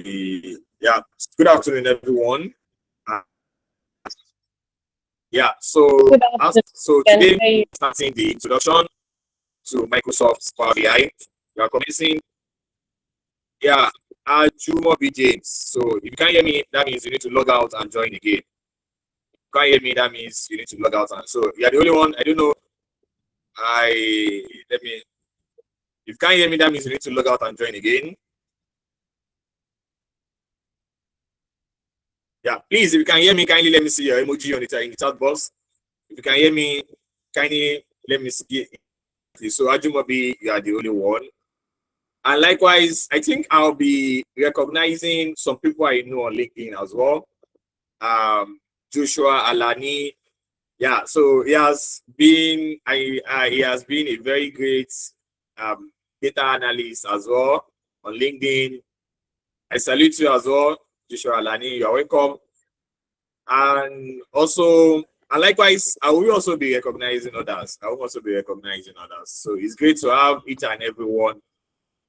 Yeah, good afternoon, everyone. Yeah, so Good afternoon. today Hey, we're starting the introduction to Microsoft Power BI. We are commencing. Yeah, Jumo B James. So if you can't hear me, that means you need to log out and join again. If you can't hear me, that means you need to log out. And so you're the only one. I don't know. Let me. If you can't hear me, that means you need to log out and join again. Yeah, please, if you can hear me, kindly let me see your emoji on in the chat box. If you can hear me, kindly let me see. So Ajumobi, you are the only one. And likewise, I think I'll be recognizing some people I know on LinkedIn as well. Joshua Alani. Yeah, so he has been a very great data analyst as well on LinkedIn. I salute you as well, Joshua Alani. You are welcome. And likewise, I will also be recognizing others. So it's great to have each and every one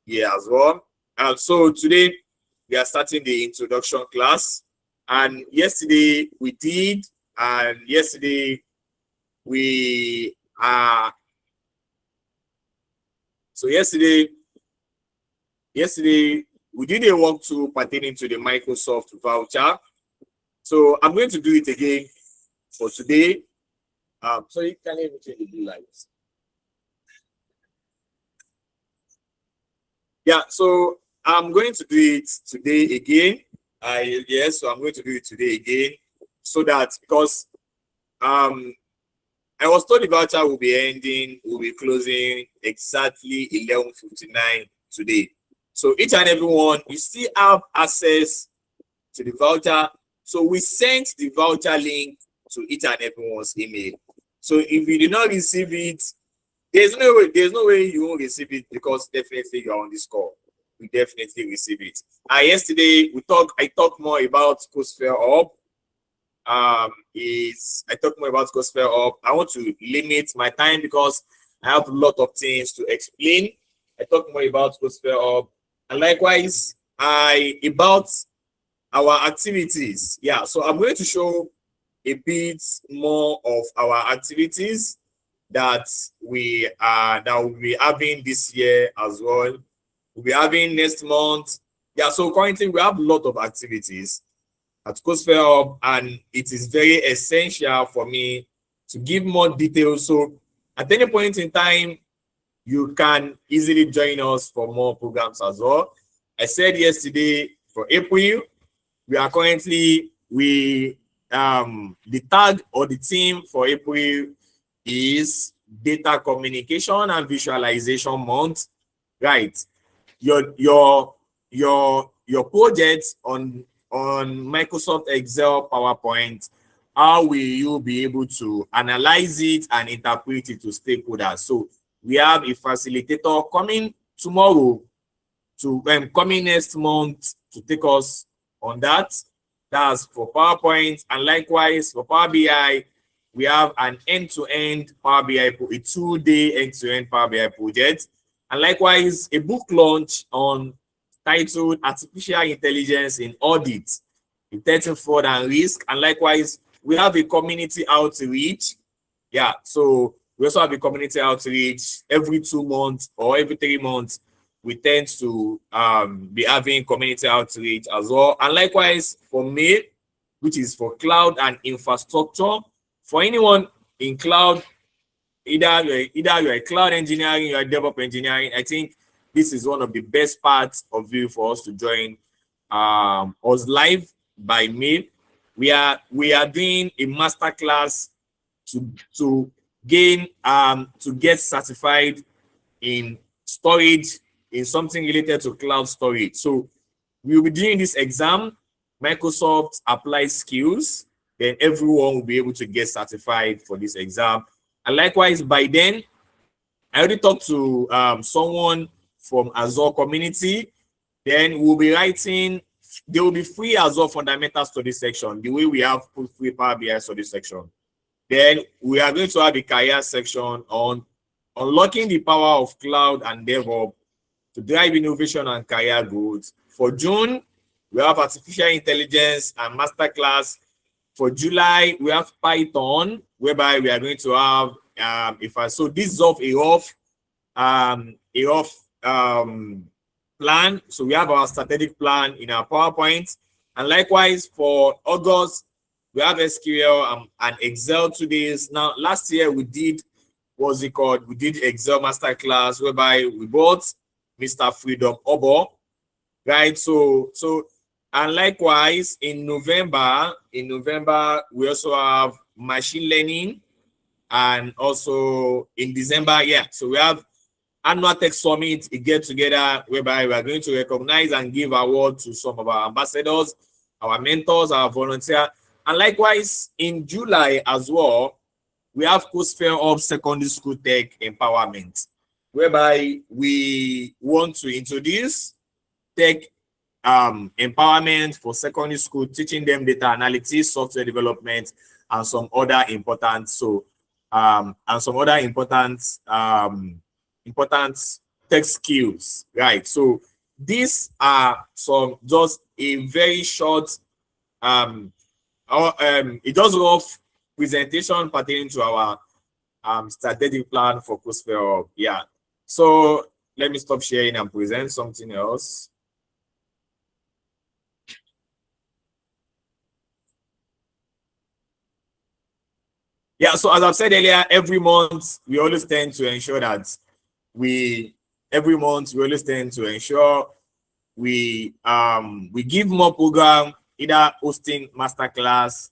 here as well. And so today we are starting the introduction class. And yesterday we did, and yesterday we we did a walkthrough pertaining to the Microsoft voucher. So I'm going to do it again for today. So you can even change the blue lights. Yeah, so I'm going to do it today again. So I'm going to do it today again, so that because I was told the voucher will be closing exactly 11:59 today. So each and every one, you still have access to the voucher. So we sent the voucher link to each and everyone's email. So if you did not receive it, there's no way you won't receive it, because definitely you're on this call. We definitely receive it. Yesterday I talked more about CodeSphere Hub. I talked more about CodeSphere Hub. I want to limit my time because I have a lot of things to explain. I talked more about CodeSphere Hub, and likewise about our activities. Yeah, so I'm going to show a bit more of our activities that we will be having this year as well. We'll be having next month. Yeah, so currently we have a lot of activities at CodeSphere Hub, and it is very essential for me to give more details. So at any point in time, you can easily join us for more programs as well. I said yesterday, for April, we are currently the tag or the theme for April is data communication and visualization month. Right. Your projects on Microsoft Excel, PowerPoint, how will you be able to analyze it and interpret it to stakeholders? So we have a facilitator coming tomorrow coming next month to take us on that. That's for PowerPoint, and likewise for Power BI, we have an end-to-end Power BI, a 2-day end-to-end Power BI project, and likewise a book launch titled Artificial Intelligence in Audit, Detecting Fraud and Risk, and likewise we have a community outreach. Yeah, so we also have a community outreach every 2 months or every 3 months. We tend to be having community outreach as well. And likewise for May, which is for cloud and infrastructure. For anyone in cloud, either you're a cloud engineering, you're a DevOps engineering, I think this is one of the best parts of you for us to join us live by May. We are doing a masterclass to get certified in storage, in something related to cloud storage. So we'll be doing this exam, Microsoft Applied Skills, then everyone will be able to get certified for this exam. And likewise, by then, I already talked to someone from Azure community. Then we'll be writing, there will be free Azure fundamental study section, the way we have free Power BI study section. Then we are going to have a career section on unlocking the power of cloud and DevOps to drive innovation and career growth. For June, We have artificial intelligence and masterclass. For July, we have Python, whereby we are going to have so this is of a plan. So we have our strategic plan in our PowerPoint. And likewise for August, we have SQL and Excel 2 days. Now, last year we did, what's it called? We did Excel masterclass, whereby we bought Mr. Freedom Obo, right? So and likewise in November, we also have machine learning, and also in December, yeah. So we have annual tech summit, a get together whereby we are going to recognize and give award to some of our ambassadors, our mentors, our volunteers. And likewise in July as well, we have CodeSphere Hub Secondary School Tech Empowerment, whereby we want to introduce tech empowerment for secondary school, teaching them data analytics, software development, and some other important important tech skills, right? So these are some just a very short it does rough presentation pertaining to our strategic plan for CodeSphere Hub. Yeah. So let me stop sharing and present something else. Yeah, so as I've said earlier, every month we always tend to ensure that we give more program, either hosting masterclass,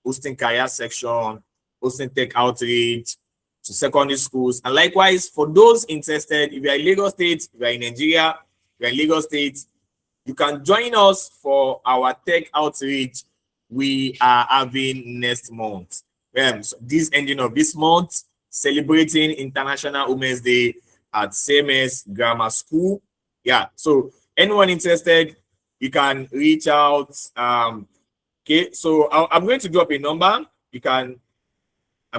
hosting career section, hosting tech outreach to secondary schools. And likewise, for those interested, if you are in Lagos State, if you are in Nigeria, if you are in Lagos State, you can join us for our tech outreach we are having next month. So this ending of this month, celebrating International Women's Day at CMS Grammar School. Yeah, so anyone interested, you can reach out. Okay, so I'm going to drop a number. I'm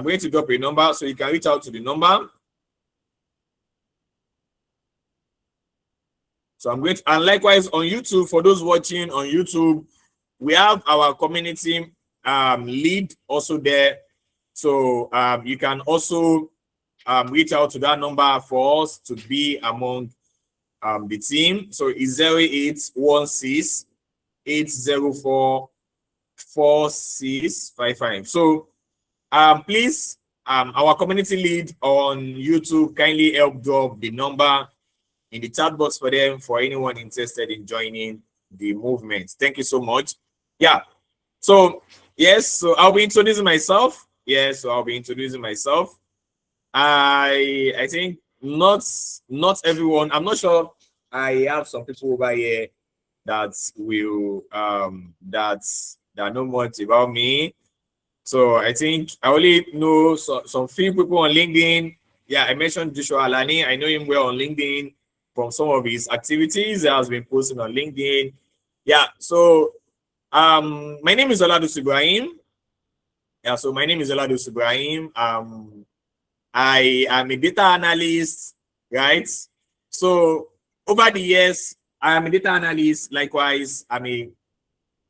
going to drop a number, so you can reach out to the number. So I'm going to, and likewise on YouTube, for those watching on YouTube, we have our community lead also there. So you can also reach out to that number for us to be among the team. So it's 0816 804 4655. So please, our community lead on YouTube, kindly help drop the number in the chat box for them, for anyone interested in joining the movement. Thank you so much. Yeah. So yes, so I'll be introducing myself. Yes, so I'll be introducing myself. I think not everyone. I'm not sure. I have some people over here that will that know much about me. So I think I only know some few people on LinkedIn. Yeah, I mentioned Joshua Alani. I know him well on LinkedIn from some of his activities that has been posted on LinkedIn. Yeah, so my name is Oladosu Ibrahim. Yeah, so my name is Oladosu Ibrahim. I am a data analyst, right? So over the years, I am a data analyst. Likewise, I'm a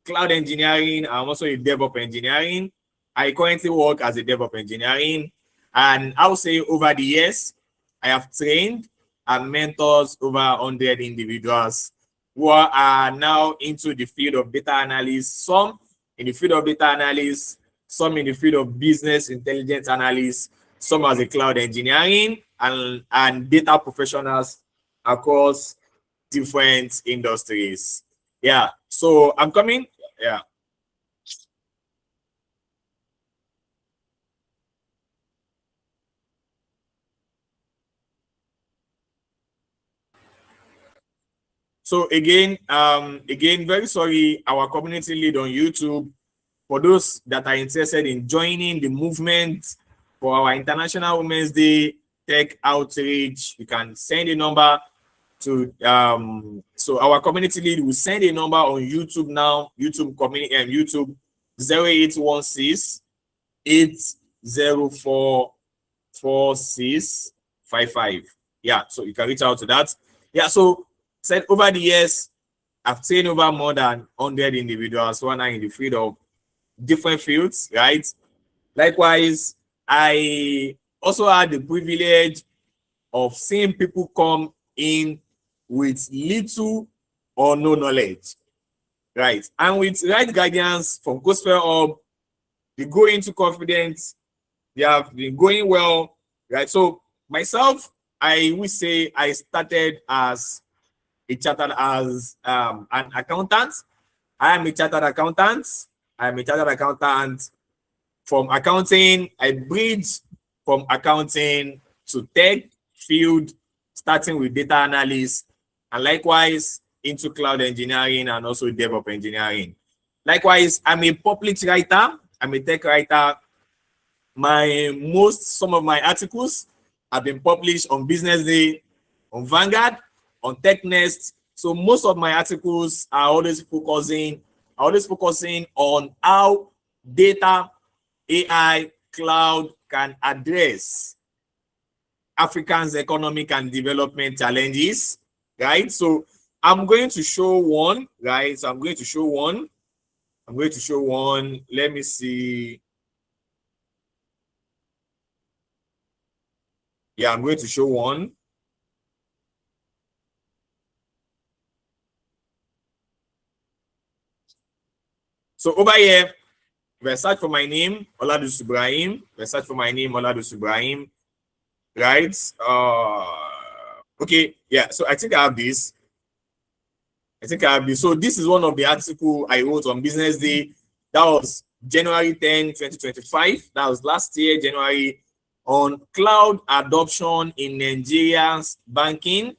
cloud engineering. I'm also a DevOps engineering. I currently work as a DevOps engineering. And I would say over the years, I have trained and mentors over 100 individuals who are now into the field of data analysis, some in the field of data analysis, some in the field of business intelligence analysis, some as a cloud engineering, and data professionals across different industries. Yeah, so I'm coming. Yeah. So again, very sorry, our community lead on YouTube. For those that are interested in joining the movement for our International Women's Day Tech Outreach, you can send a number to so our community lead will send a number on YouTube now, YouTube community and YouTube 0816 804 4655. Yeah, so you can reach out to that. Yeah, so said over the years, I've trained over more than 100 individuals who are now in the field of different fields, right? Likewise, I also had the privilege of seeing people come in with little or no knowledge, right? And with right guidance from CodeSphere Hub, they go into confidence, they have been going well, right? So myself, I would say I started as an accountant. I am a chartered accountant. I'm a chartered accountant. From accounting, I bridged from accounting to tech field, starting with data analyst, and likewise into cloud engineering and also DevOps engineering. Likewise, I'm a published writer. I'm a tech writer. Some of my articles have been published on Business Day, on Vanguard, on TechNest. So most of my articles are always focusing on how data, AI, cloud can address Africans' economic and development challenges, right? So I'm going to show one, right? So I'm going to show one. Let me see. Yeah, I'm going to show one. So over here, if I search for my name, Oladosu Ibrahim, right? Okay, yeah, so I think I have this. So this is one of the articles I wrote on Business Day. That was January 10, 2025. That was last year, January, on cloud adoption in Nigeria's banking,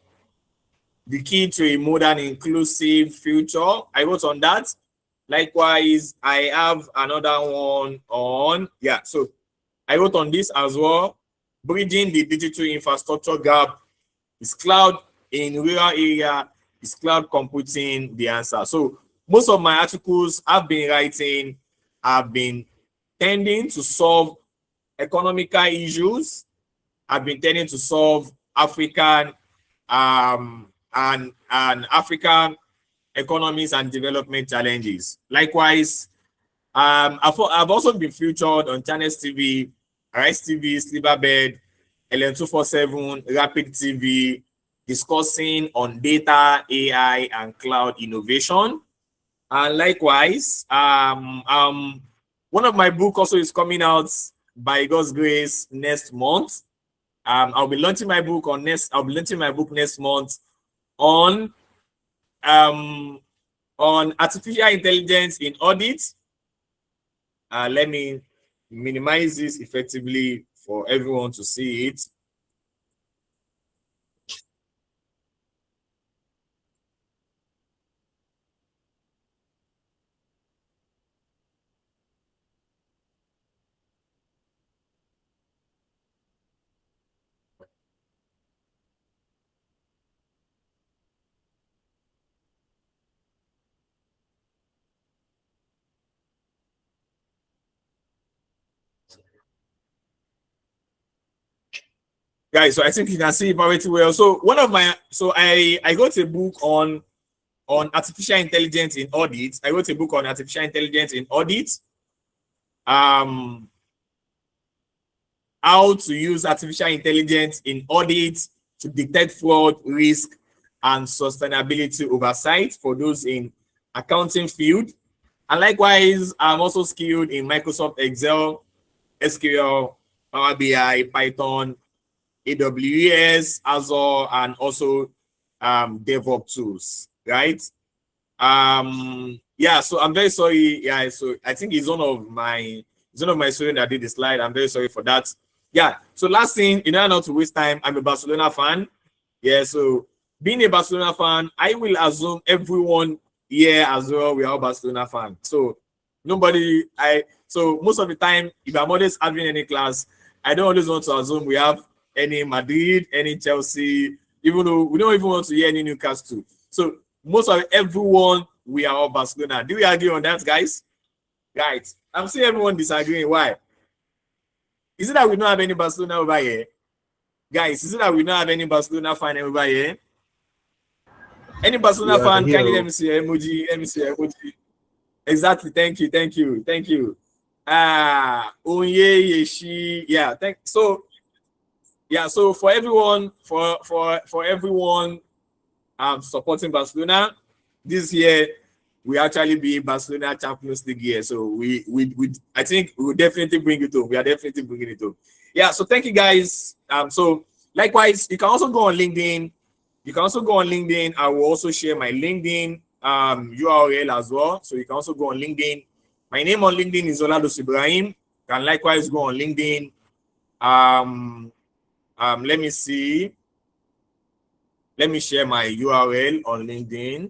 the key to a modern inclusive future. I wrote on that. Likewise, I have another one on, so I wrote on this as well. Bridging the digital infrastructure gap. Is cloud in rural area? Is cloud computing the answer? So most of my articles I've been writing have been tending to solve economical issues. I've been tending to solve African and African economies and development challenges. Likewise, I've also been featured on Channels TV, Arise TV, Sliverbed, LN247, Rapid TV, discussing on data, AI, and cloud innovation. And likewise, one of my books also is coming out by God's grace next month. I'll be launching my book next month on artificial intelligence in audit. Let me minimize this effectively for everyone to see it. Guys, so I think you can see it pretty well. So I got a book on artificial intelligence in audit. How to use artificial intelligence in audit to detect fraud, risk, and sustainability oversight for those in accounting field. And likewise, I'm also skilled in Microsoft Excel, SQL, Power BI, Python, AWS, Azure, and also DevOps tools, right? So I'm very sorry. Yeah, so I think it's one of my students that did the slide. I'm very sorry for that. Yeah, so last thing, in order not to waste time, I'm a Barcelona fan. Yeah, so being a Barcelona fan, I will assume everyone here as well, we are all Barcelona fan. So most of the time, if I'm always having any class, I don't always want to assume we have any Madrid, any Chelsea, even though we don't even want to hear any Newcastle. So most of everyone, we are all Barcelona. Do we agree on that, guys? Right. I'm seeing everyone disagreeing. Why? Is it that we don't have any Barcelona over here? Guys, is it that we don't have any Barcelona fan over here? Any Barcelona fan, kindly let me see your emoji. Let me see your emoji. Exactly. Thank you. Thank you. Thank you. Yeah. So for everyone, for everyone supporting Barcelona this year, we actually be Barcelona Champions League year. So we I think we will definitely bring it home. We are definitely bringing it home. Yeah. So thank you guys. So likewise, you can also go on LinkedIn. I will also share my LinkedIn URL as well. So you can also go on LinkedIn. My name on LinkedIn is Oladosu Ibrahim. You can likewise go on LinkedIn. Let me see. Let me share my URL on LinkedIn.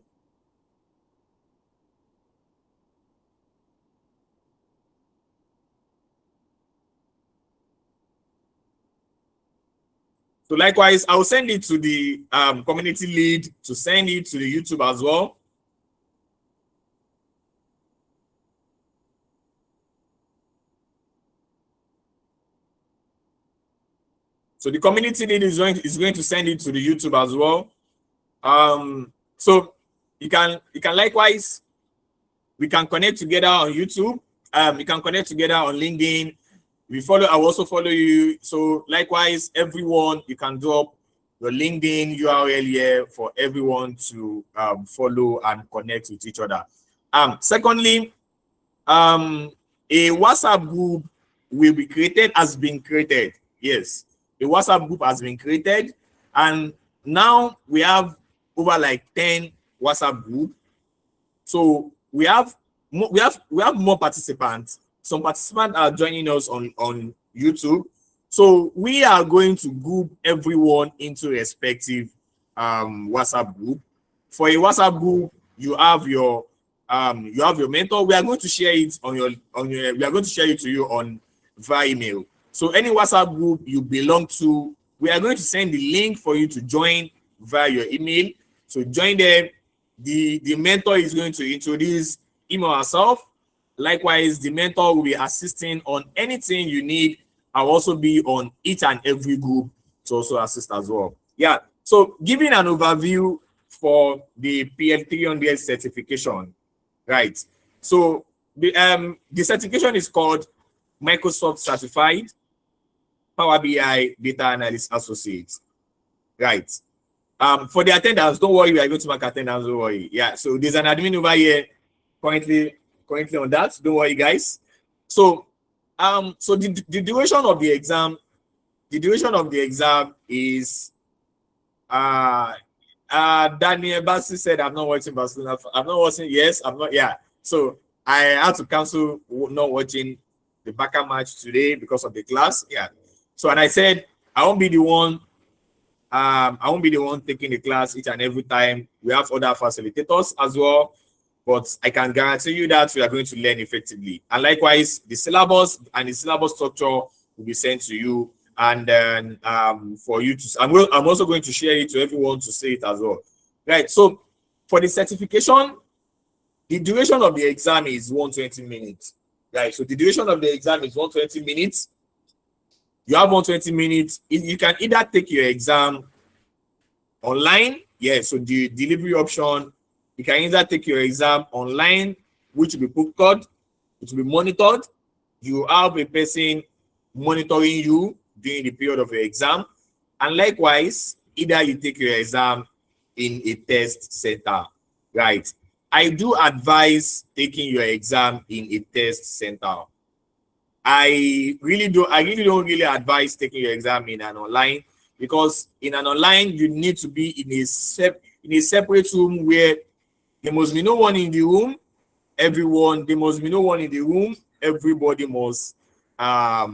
So likewise, I'll send it to the community lead to send it to the YouTube as well. So the community lead is going to send it to the YouTube as well. So you can likewise, we can connect together on YouTube. You can connect together on LinkedIn. I will also follow you. So likewise, everyone, you can drop your LinkedIn URL here for everyone to follow and connect with each other. Secondly, a WhatsApp group has been created. Yes, a WhatsApp group has been created, and now we have over like 10 WhatsApp group. So we have more participants. Some participants are joining us on YouTube. So we are going to group everyone into respective WhatsApp group. For a WhatsApp group, you have your mentor. We are going to share it we are going to share it to you on via email. So any WhatsApp group you belong to, we are going to send the link for you to join via your email. So join them. The mentor is going to introduce him or herself. Likewise, the mentor will be assisting on anything you need. I'll also be on each and every group to also assist as well. Yeah. So giving an overview for the PL300 certification, right? So the certification is called Microsoft Certified Power BI Data Analyst Associate, right? For the attendance, don't worry, we are going to mark attendance, don't worry. Yeah, so there's an admin over here currently on that. Don't worry, guys. So so the duration of the exam, is Daniel Bassi said, I'm not watching Barcelona. I'm not watching, yes, I'm not, yeah. So I had to cancel not watching the Barca match today because of the class. Yeah. So and I said I won't be the one taking the class each and every time. We have other facilitators as well, but I can guarantee you that we are going to learn effectively. And likewise, the syllabus and the syllabus structure will be sent to you, and then for you to. I'm also going to share it to everyone to see it as well. Right. So for the certification, the duration of the exam is 120 minutes. Right. So the duration of the exam is 120 minutes. You have 120 minutes. You can either take your exam online. Yeah, so the delivery option, you can either take your exam online, which will be booked, it will be monitored. You have a person monitoring you during the period of your exam. And likewise, either you take your exam in a test center, right? I do advise taking your exam in a test center. I really don't advise taking your exam in an online, because in an online you need to be in a separate room where there must be no one in the room. There must be no one in the room. Everybody must no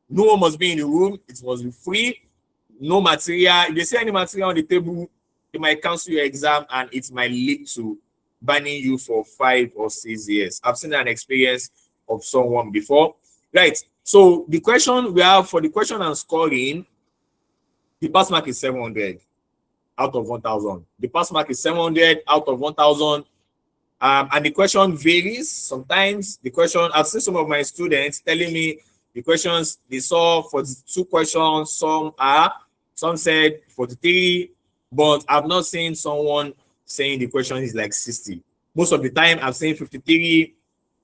one must be in the room. It must be free. No material. If they see any material on the table, they might cancel your exam and it might lead to banning you for 5 or 6 years. I've seen an experience of someone before. Right. So the question we have for the question and scoring, the pass mark is 700 out of 1,000. The pass mark is 700 out of 1,000. And the question varies. Sometimes the question, I've seen some of my students telling me the questions they saw 42 questions, some said 43, but I've not seen someone saying the question is like 60. Most of the time, I'm saying 53,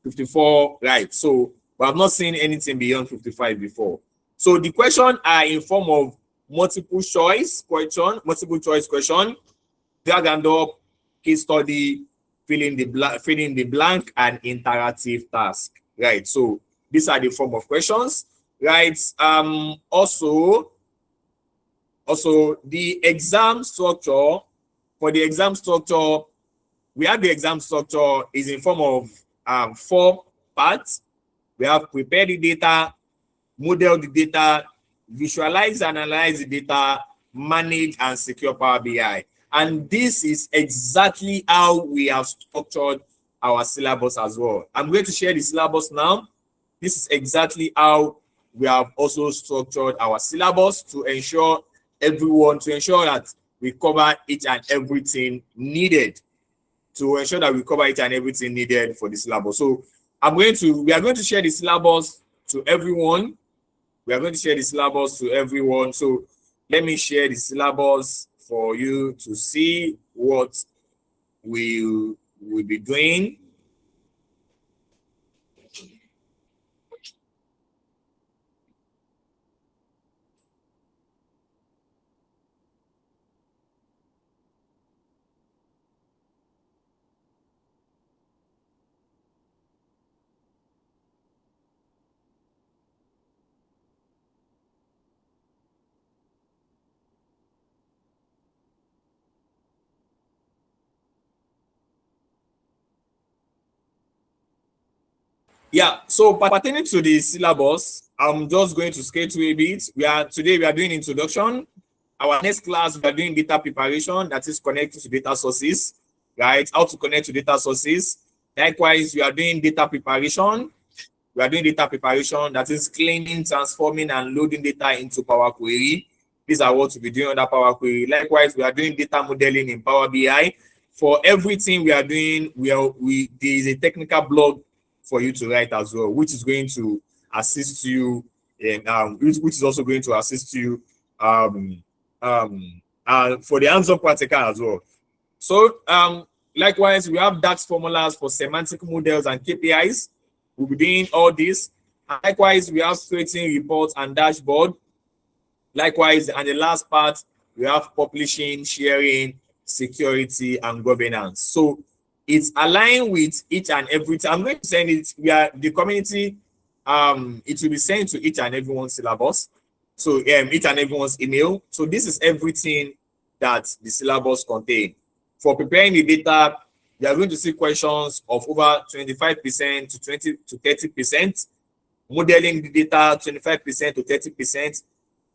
54, right? So, but I've not seen anything beyond 55 before. So the question are in form of multiple choice question, drag and drop, case study, fill in the blank, and interactive task, right? So these are the form of questions, right? Also the exam structure. For the exam structure, we have the exam structure is in form of 4 parts. We have prepare the data, model the data, visualize, analyze the data, manage and secure Power BI. And this is exactly how we have structured our syllabus as well. I'm going to share the syllabus now. This is exactly how we have also structured our syllabus to ensure that we cover each and everything needed. To ensure that we cover each and everything needed for the syllabus. So we are going to share the syllabus to everyone. We are going to share the syllabus to everyone. So let me share the syllabus for you to see what we will be doing. Yeah, so pertaining to the syllabus, I'm just going to scale through a bit. Today we are doing introduction. Our next class, we are doing data preparation, that is connecting to data sources, right? How to connect to data sources. Likewise, we are doing data preparation. We are doing data preparation, that is cleaning, transforming, and loading data into Power Query. These are what we'll be doing under Power Query. Likewise, we are doing data modeling in Power BI. For everything we are doing, there is a technical blog for you to write as well, which is going to assist you, which is also going to assist you for the hands-on practical as well. So likewise, we have DAX formulas for semantic models and KPIs. We'll be doing all this. And likewise, we have creating reports and dashboard. Likewise, and the last part, we have publishing, sharing, security, and governance. So it's aligned with each and everything. I'm going to send it. The community. It will be sent to each and everyone's syllabus. So each and everyone's email. So this is everything that the syllabus contains. For preparing the data, you are going to see questions of over 25% to 20 to 30%. Modeling the data, 25% to 30%.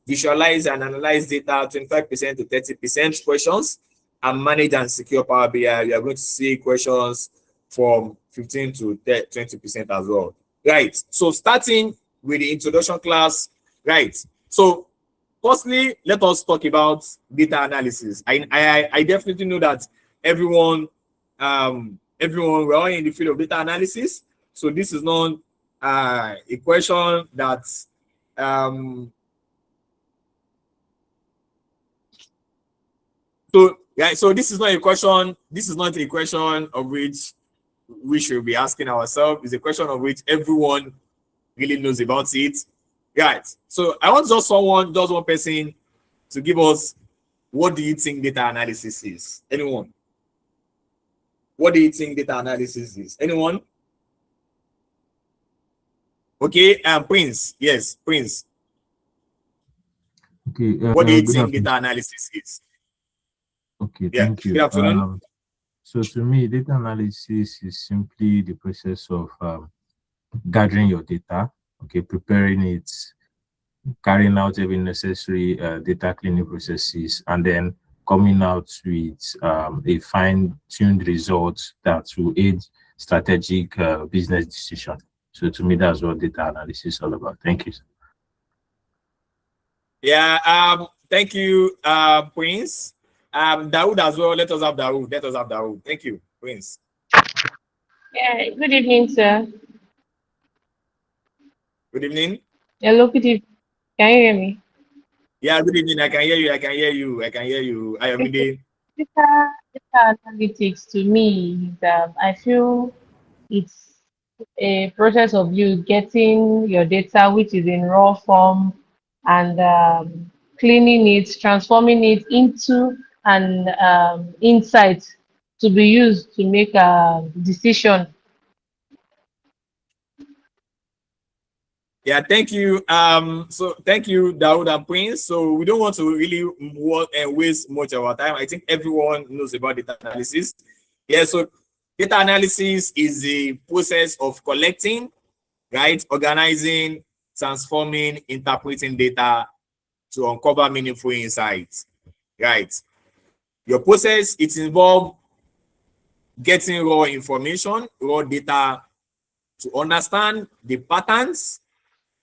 Visualize and analyze data, 25% to 30% questions. And manage and secure Power BI, you are going to see questions from 15 to 20% as well. Right. So starting with the introduction class, right. So firstly, let us talk about data analysis. I definitely know that everyone we're all in the field of data analysis. So this is not a question that so this is not a question. This is not a question of which we should be asking ourselves. It's a question of which everyone really knows about it. Right. So I want just one person to give us, what do you think data analysis is? Anyone? What do you think data analysis is? Anyone? Okay, Prince. Yes, Prince. Okay. What do you think data analysis is? Okay, thank you. Good afternoon. So to me, data analysis is simply the process of gathering your data, okay, preparing it, carrying out every necessary data cleaning processes, and then coming out with a fine-tuned result that will aid strategic business decision. So to me, that's what data analysis is all about. Thank you. Yeah, thank you, Prince. Dawood as well. Let us have Dawood. Thank you, Prince. Yeah, good evening, sir. Good evening. Hello, good evening. Can you hear me? Yeah, good evening. I can hear you. I am in the Data analytics to me is, I feel it's a process of you getting your data, which is in raw form, and cleaning it, transforming it into an insight to be used to make a decision. Yeah, thank you. So thank you, Dawood and Prince. So we don't want to really waste much of our time. I think everyone knows about data analysis. Yeah, so data analysis is the process of collecting, right, organizing, transforming, interpreting data to uncover meaningful insights, right? Your process, it involves getting raw information, raw data to understand the patterns,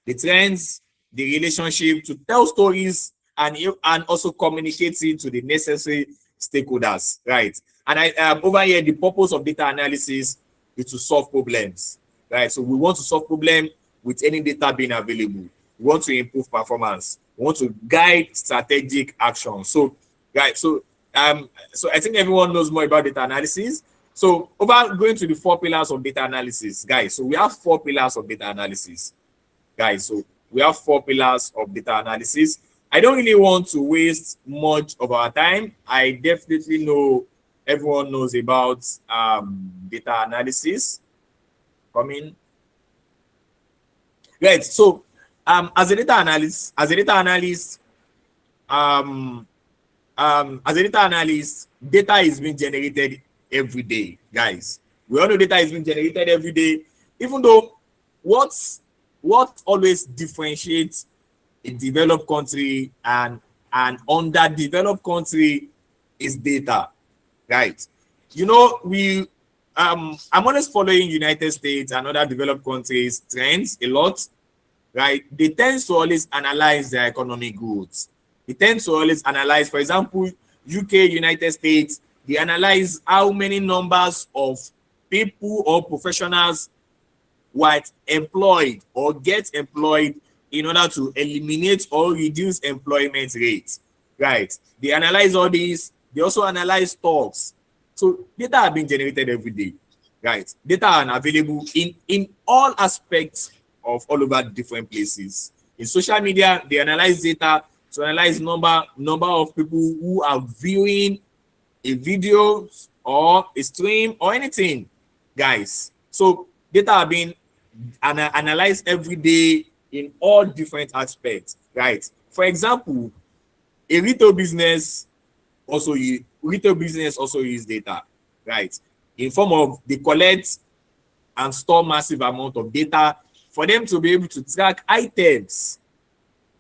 the trends, the relationship, to tell stories and also communicate it to the necessary stakeholders, right? And over here, the purpose of data analysis is to solve problems, right? So we want to solve problem with any data being available. We want to improve performance. We want to guide strategic action. So, right, so I think everyone knows more about data analysis. So over going to the 4 pillars of data analysis, guys. So we have 4 pillars of data analysis, guys. So we have 4 pillars of data analysis. I don't really want to waste much of our time. I definitely know everyone knows about data analysis coming. Right. So as a data analyst, data is being generated every day, guys. We all know data is being generated every day, even though what always differentiates a developed country and an underdeveloped country is data, right? You know, I'm always following United States and other developed countries trends a lot, right? They tend to always analyze their economic growth. They tend to always analyze, for example, UK, United States, they analyze how many numbers of people or professionals were employed or get employed in order to eliminate or reduce employment rates, right? They analyze all these. They also analyze stocks. So data are being generated every day, right? Data are available in all aspects of all over different places. In social media, they analyze data to analyze number of people who are viewing a video or a stream or anything, guys. So data are being analyzed every day in all different aspects, right? For example, a retail business also use data, right? In form of they collect and store massive amount of data for them to be able to track items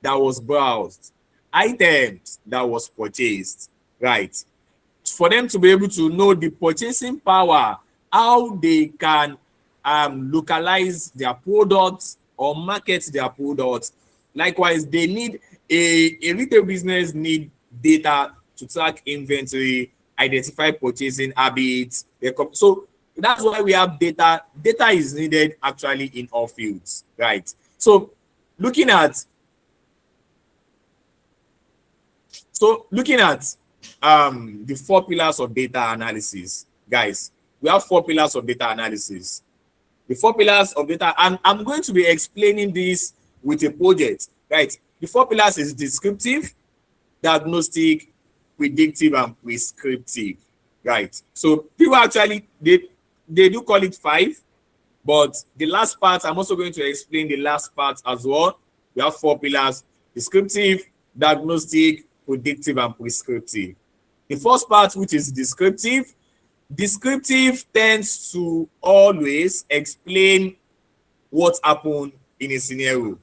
that was browsed, items that was purchased, right? For them to be able to know the purchasing power, how they can localize their products or market their products. Likewise, they need a retail business need data to track inventory, identify purchasing habits. So that's why we have data. Data is needed actually in all fields, right? So looking at the 4 pillars of data analysis, guys, we have 4 pillars of data analysis. The 4 pillars of data, and I'm going to be explaining this with a project, right? The 4 pillars is descriptive, diagnostic, predictive, and prescriptive, right? So people actually they do call it 5, but the last part, I'm also going to explain the last part as well. We have 4 pillars: descriptive, diagnostic, predictive, and prescriptive. The first part, which is descriptive tends to always explain what happened in a scenario.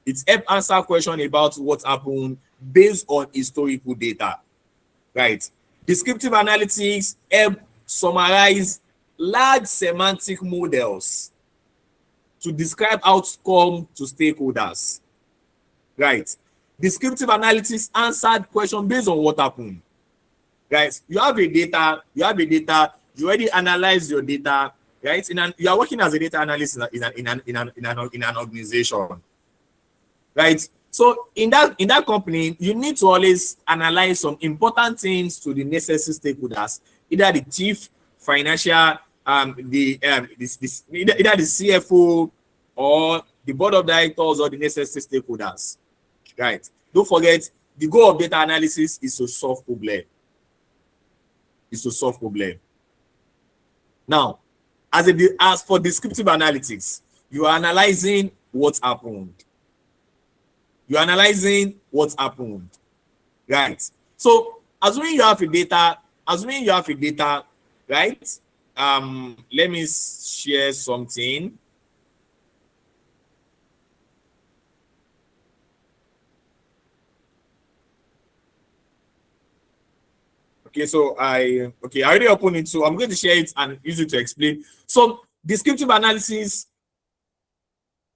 It helps answer questions about what happened based on historical data, right? Descriptive analytics help summarize large semantic models to describe outcome to stakeholders, right? Descriptive analytics answered question based on what happened. Guys, you have a data, you already analyze your data, right? You are working as a data analyst in an organization, right? So in that company, you need to always analyze some important things to the necessary stakeholders, either the chief financial, either the CFO or the board of directors or the necessary stakeholders. Right. Don't forget, the goal of data analysis is to solve problem. Is to solve problem. Now, as for descriptive analytics, you are analyzing what happened. You're analyzing what happened. Right. So assuming you have a data, right? Let me share something. Okay, so I already opened it, so I'm going to share it and use it to explain. So descriptive analysis,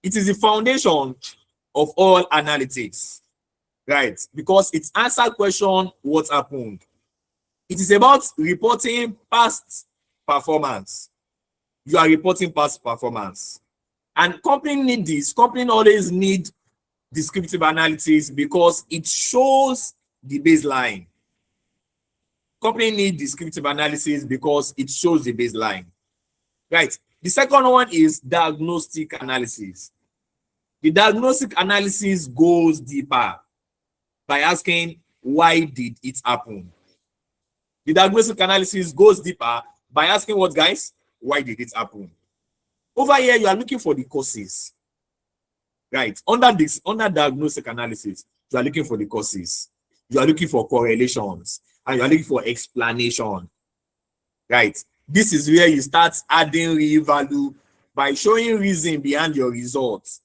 it is the foundation of all analytics, right? Because it answers question what happened. It is about reporting past performance. You are reporting past performance. And company always need descriptive analysis because it shows the baseline. Company need descriptive analysis because it shows the baseline. Right. The second one is diagnostic analysis. The diagnostic analysis goes deeper by asking, why did it happen? The diagnostic analysis goes deeper by asking what, guys? Why did it happen? Over here, you are looking for the causes. Right. Under diagnostic analysis, you are looking for the causes. You are looking for correlations. And you are looking for explanation. Right. This is where you start adding real value by showing reason behind your results.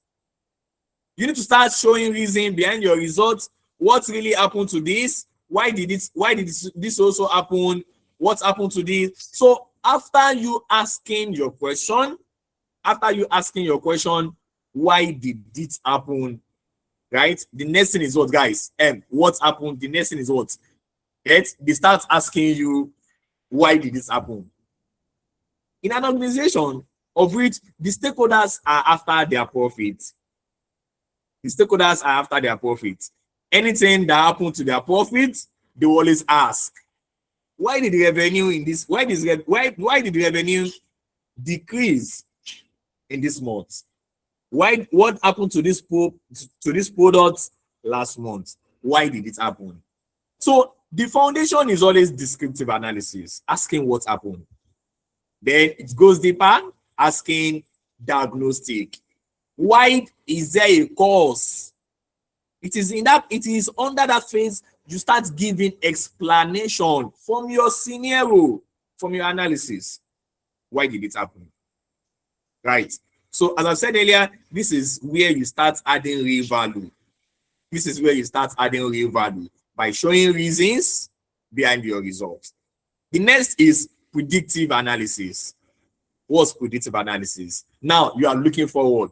You need to start showing reason behind your results. What really happened to this? Why did this also happen? What happened to this? So after you asking your question, why did it happen? Right? The next thing is what, guys? What happened? The next thing is what? They start asking you, why did this happen? In an organization of which the stakeholders are after their profit. The stakeholders are after their profit. Anything that happened to their profit, they always ask, why did the revenue in this? Why did the revenue decrease in this month? What happened to this product last month? Why did it happen? So the foundation is always descriptive analysis, asking what happened. Then it goes deeper, asking diagnostic. Why is there a cause? It is under that phase you start giving explanation from your scenario, from your analysis. Why did it happen? Right. So as I said earlier, this is where you start adding real value. This is where you start adding real value by showing reasons behind your results. The next is predictive analysis. What's predictive analysis? Now you are looking forward.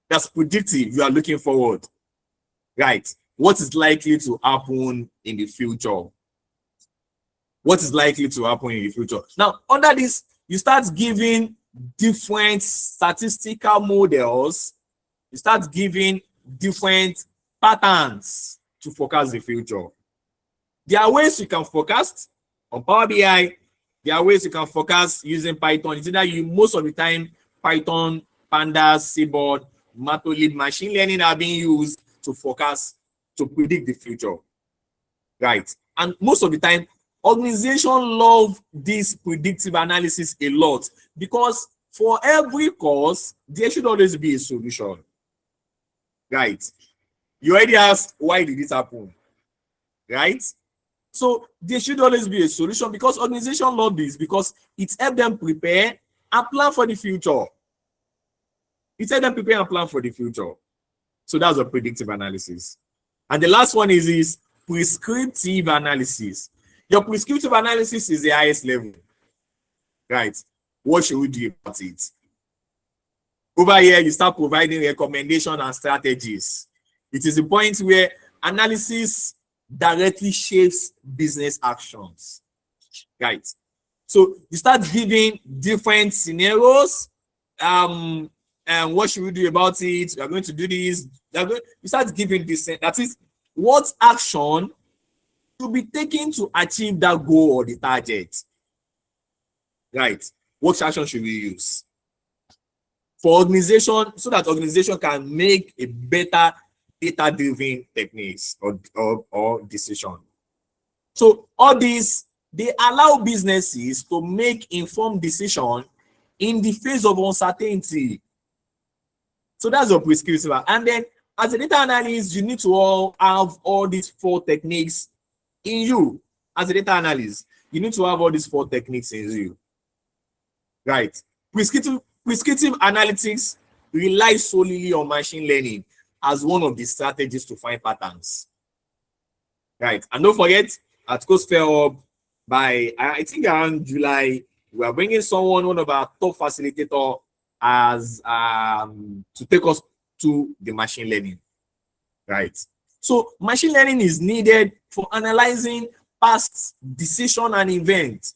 That's predictive. You are looking forward. Right. What is likely to happen in the future? What is likely to happen in the future? Now, under this, you start giving different statistical models. You start giving different patterns to forecast the future. There are ways you can forecast on Power BI. There are ways you can forecast using Python. It's either most of the time, Python, Pandas, Seaboard, Matplotlib, machine learning are being used to forecast, to predict the future. Right. And most of the time, organizations love this predictive analysis a lot because for every cause, there should always be a solution. Right. You already asked, why did it happen? Right? So there should always be a solution because organizations love this because it helps them prepare and plan for the future. It helps them prepare and plan for the future. So that's a predictive analysis. And the last one is prescriptive analysis. Your prescriptive analysis is the highest level. Right? What should we do about it? Over here, you start providing recommendations and strategies. It is the point where analysis directly shapes business actions. Right? So you start giving different scenarios. And what should we do about it? We are going to do this. You start giving this, that is, what action to be taken to achieve that goal or the target. Right? What action should we use for organization so that organization can make a better data-driven techniques or decision? So all these, they allow businesses to make informed decision in the face of uncertainty. So that's your prescriptive. And then as a data analyst, you need to all have all these 4 techniques in you. As a data analyst, you need to have all these 4 techniques in you. Right? Prescriptive analytics relies solely on machine learning as one of the strategies to find patterns. Right? And don't forget, at CodeSphere Hub, by I think around July, we are bringing one of our top facilitator as to take us to the machine learning. Right? So machine learning is needed for analyzing past decision and events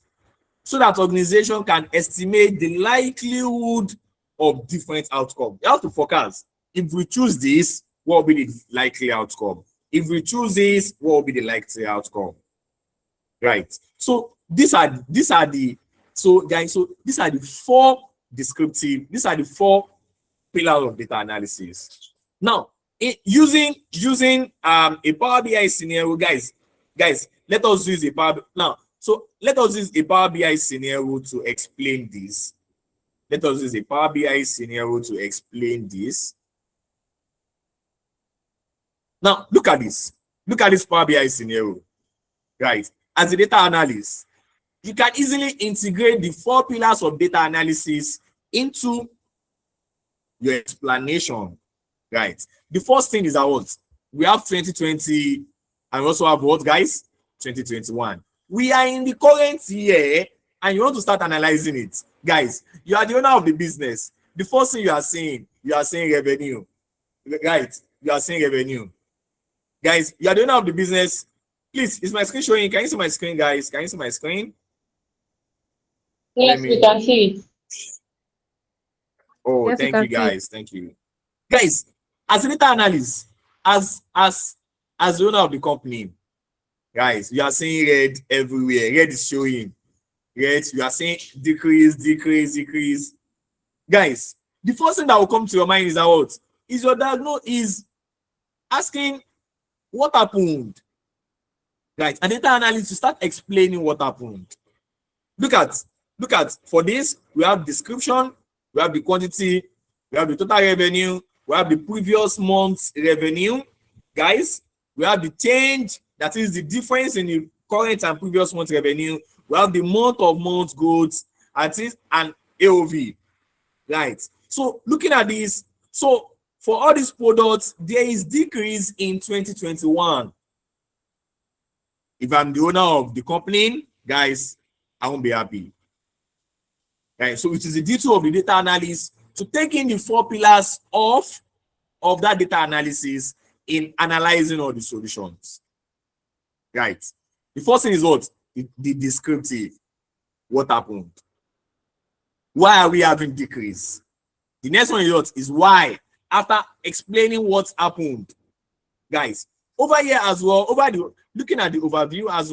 so that organization can estimate the likelihood of different outcomes. You have to forecast. If we choose this, what will be the likely outcome? If we choose this, what will be the likely outcome? Right. So these are the 4 descriptive, these are the 4 pillars of data analysis. Now, using a Power BI scenario, guys, let us use a Power now. So let us use a Power BI scenario to explain this. Let us use a Power BI scenario to explain this. Now, look at this. Look at this Power BI scenario. Right. As a data analyst, you can easily integrate the 4 pillars of data analysis into your explanation. Right. The first thing is that what? We have 2020 and we also have what, guys? 2021. We are in the current year and you want to start analyzing it. Guys, you are the owner of the business. The first thing you are saying revenue. Right? You are saying revenue. Guys, you are the owner of the business. Please, is my screen showing? Can you see my screen, guys? Can you see my screen? Yes, we can see it. Oh, yes, thank you, guys. Thank you. Guys, as a data analyst, as the owner of the company, guys, you are seeing red everywhere. Red is showing. Red, you are saying decrease. Guys, the first thing that will come to your mind is that what? Is your diagnosis is asking what happened. Right, and data analyst to start explaining what happened. Look at for this, we have description, we have the quantity, we have the total revenue, we have the previous month's revenue. Guys, we have the change, that is the difference in the current and previous month revenue. We have the month goods and AOV. Right. So looking at this, so for all these products, there is decrease in 2021. If I'm the owner of the company, guys, I won't be happy. Right. So it is the duty of the data analyst to take in the 4 pillars of that data analysis in analyzing all the solutions. Right. The first thing is what? The descriptive. What happened? Why are we having decrease? The next one is what? Is why. After explaining what happened, guys, over here as well, looking at the overview as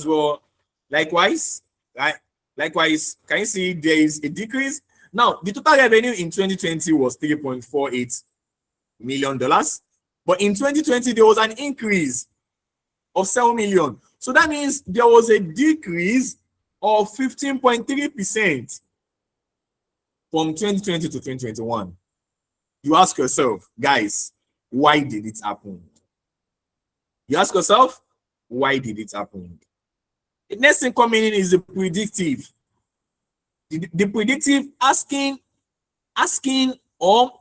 well, likewise, right? Likewise, can you see there is a decrease? Now, the total revenue in 2020 was $3.48 million, but in 2020 there was an increase of 7 million. So that means there was a decrease of 15.3% from 2020 to 2021. You ask yourself, guys, why did it happen? You ask yourself, why did it happen? The next thing coming in is the predictive. The predictive asking or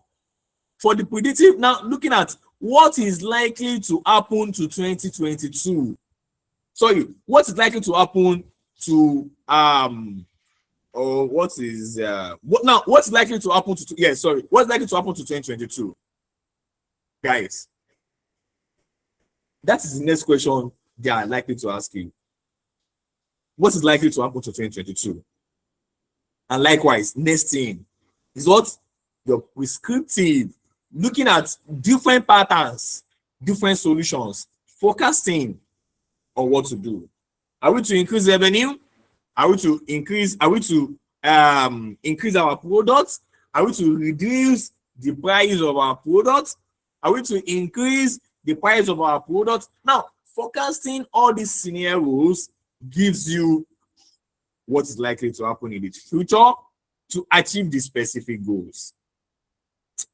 for the predictive, now looking at what is likely to happen to 2022. Sorry, what is likely to happen to what's likely to happen to what's likely to happen to 2022? Guys, that is the next question they are likely to ask you. What is likely to happen to 2022? And likewise, next thing is what? Your prescriptive. looking at different patterns, different solutions, focusing on what to do. Are we to increase revenue? Are we to increase our products? Are we to reduce the price of our products? Are we to increase the price of our products? Now, forecasting all these scenarios gives you what is likely to happen in the future to achieve the specific goals.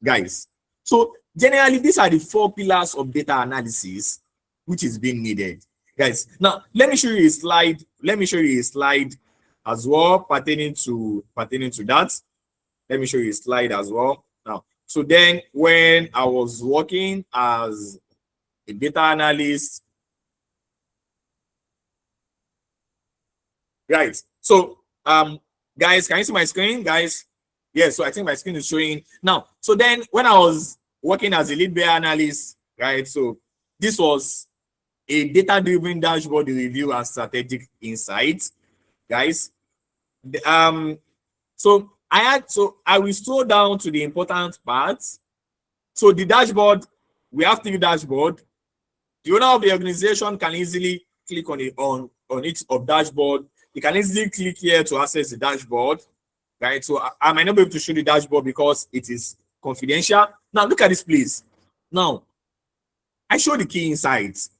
Guys, so generally, these are the 4 pillars of data analysis which is being needed. Guys, now let me show you a slide. Let me show you a slide as well pertaining to that. Let me show you a slide as well. Now, so then when I was working as a data analyst, right? So guys, can you see my screen, guys? Yes, so I think my screen is showing now. So then when I was working as a lead BI analyst, right? So this was a data-driven dashboard review and strategic insights, guys. So I will slow down to the important parts. So the dashboard, we have 3 dashboard. The owner of the organization can easily click on each of dashboard. You can easily click here to access the dashboard, right? So I might not be able to show the dashboard because it is confidential. Now look at this, please. Now I show the key insights.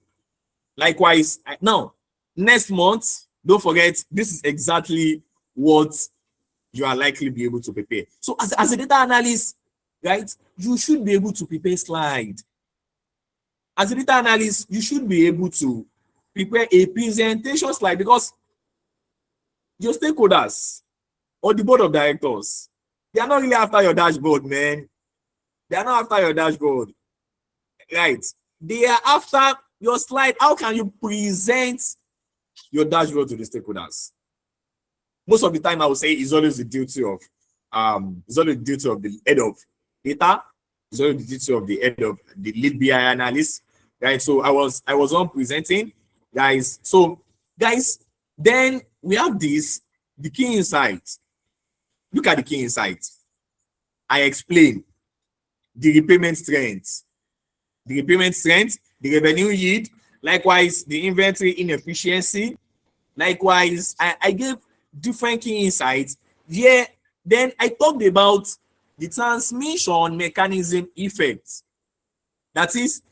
Likewise, now next month, don't forget, this is exactly what you are likely be able to prepare. So as a data analyst, right, you should be able to prepare slide. As a data analyst, you should be able to prepare a presentation slide because your stakeholders or the board of directors, they are not really after your dashboard, man. They are not after your dashboard, right? They are after your slide. How can you present your dashboard to the stakeholders? Most of the time, I would say it's always the duty of the head of data. It's always the duty of the head of the lead BI analyst, right? So I was on presenting, guys. So guys, then we have the key insights. Look at the key insights. I explain the repayment strength, the revenue yield, likewise the inventory inefficiency. Likewise, I gave different key insights. Yeah, then I talked about the transmission mechanism effect. That is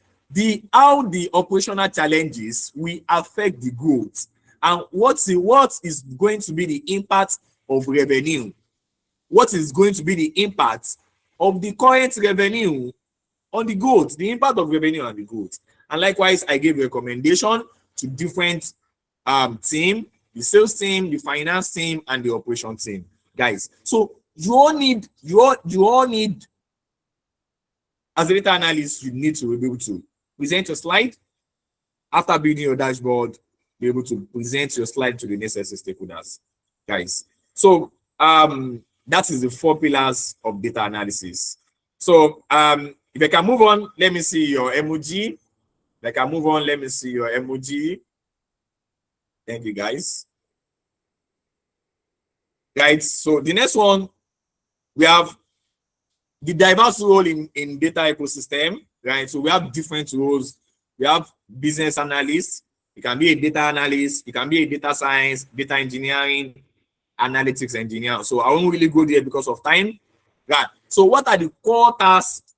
how the operational challenges will affect the growth and what is going to be the impact of revenue. What is going to be the impact of the current revenue on the growth, the impact of revenue on the growth. And likewise, I gave recommendation to different team, the sales team, the finance team, and the operation team, guys. So you all need, as a data analyst, you need to be able to present your slide. After building your dashboard, be able to present your slide to the necessary stakeholders, guys. So that is the 4 pillars of data analysis. So if I can move on, let me see your emoji. If I can move on, let me see your emoji. Thank you, guys. Right, so the next one, we have the diverse role in data ecosystem, right? So we have different roles. We have business analysts. You can be a data analyst. You can be a data science, data engineering, analytics engineer. So I won't really go there because of time. Right. So what are the core tasks?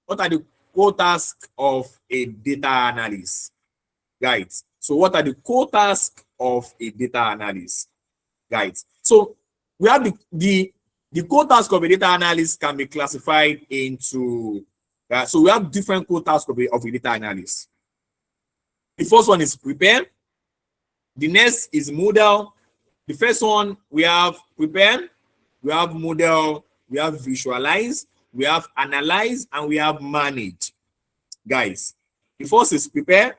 What are the core tasks of a data analyst? Right. So what are the core tasks of a data analyst? Right. So we have the core task of a data analyst can be classified into so we have different core tasks of a data analyst. The first one is prepare. The next is model. The first one, we have prepare, we have model, we have visualize, we have analyze, and we have manage. Guys, the first is prepare,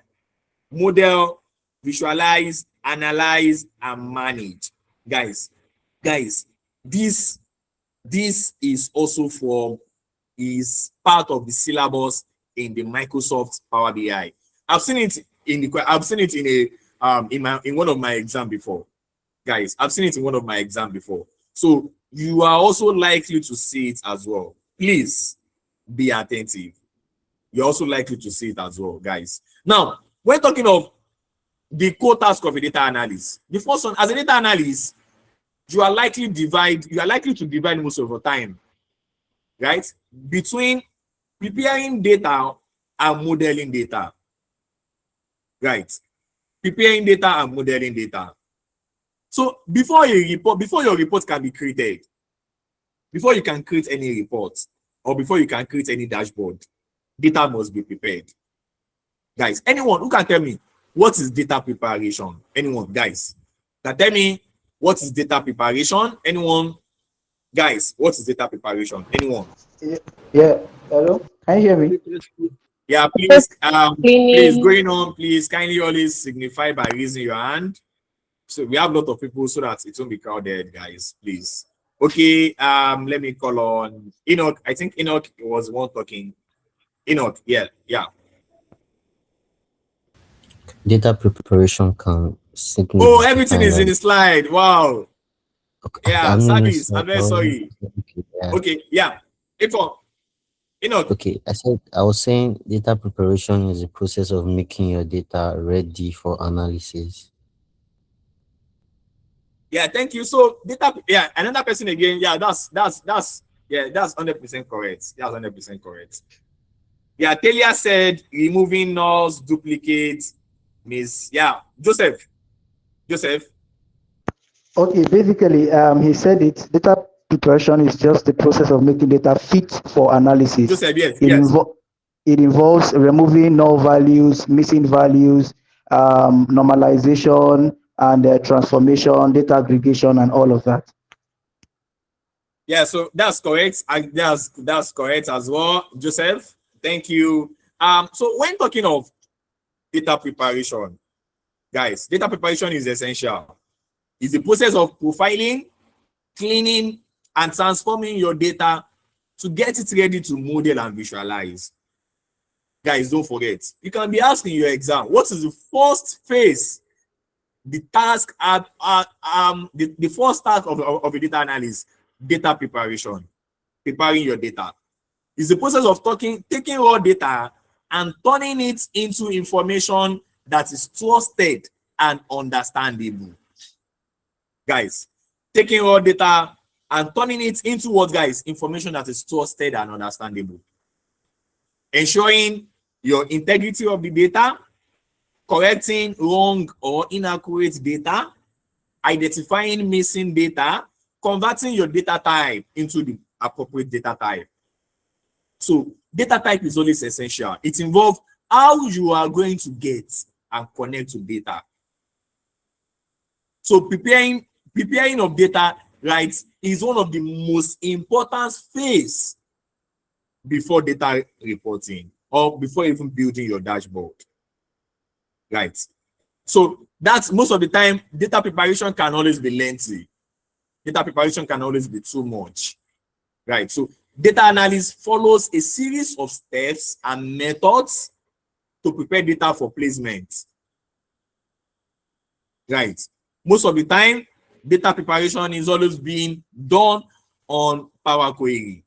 model, visualize, analyze, and manage. Guys, this is also is part of the syllabus in the Microsoft Power BI. I've seen it in one of my exams before. Guys, I've seen it in one of my exams before. So you are also likely to see it as well. Please, be attentive. You're also likely to see it as well, guys. Now, when talking of the core task of a data analyst, the first one, as a data analyst, you are likely to divide most of your time, right, between preparing data and modeling data. Right. Preparing data and modeling data. So before your report can be created, before you can create any report or before you can create any dashboard, data must be prepared. Guys, anyone who can tell me what is data preparation? Anyone, guys, can tell me what is data preparation? Anyone, guys, what is data preparation? Anyone? Yeah. Hello. Can you hear me? Yeah, please, please, Cleaning. going on, please kindly always signify by raising your hand. So we have a lot of people so that it won't be crowded, guys, please. Okay, let me call on Enoch. I think Enoch was one talking. Enoch, yeah. Data preparation can simply Oh, be everything is defined in the slide. Wow. okay, Yeah, no, no, service. I'm very sorry. okay, yeah. Okay, yeah. Enoch. Okay, I was saying data preparation is the process of making your data ready for analysis. Yeah, thank you. So data, yeah, another person again. Yeah, that's 100% correct. That's 100% correct. Yeah, Talia said removing nulls, duplicates, Miss. Yeah, Joseph. Okay. Basically, he said it. Data preparation is just the process of making data fit for analysis. Joseph, yes, It, yes. it involves removing null values, missing values, normalization, and transformation, data aggregation, and all of that. Yeah, so that's correct. That's correct as well, Joseph. Thank you. So when talking of data preparation, guys, data preparation is essential. It's the process of profiling, cleaning, and transforming your data to get it ready to model and visualize. Guys, don't forget, you can be asking your exam, what is the first phase, the task the first task of a data analyst? Data preparation, preparing your data. It's the process of taking raw data and turning it into information that is trusted and understandable. Guys, taking raw data and turning it into what, guys? Information that is trusted and understandable. Ensuring your integrity of the data, correcting wrong or inaccurate data, identifying missing data, converting your data type into the appropriate data type. So data type is always essential. It involves how you are going to get and connect to data. So preparing of data, right, is one of the most important phase before data reporting or before even building your dashboard. Right. So that's most of the time, data preparation can always be lengthy. Data preparation can always be too much. Right. So data analysis follows a series of steps and methods to prepare data for placement. Right. Most of the time, data preparation is always being done on Power Query.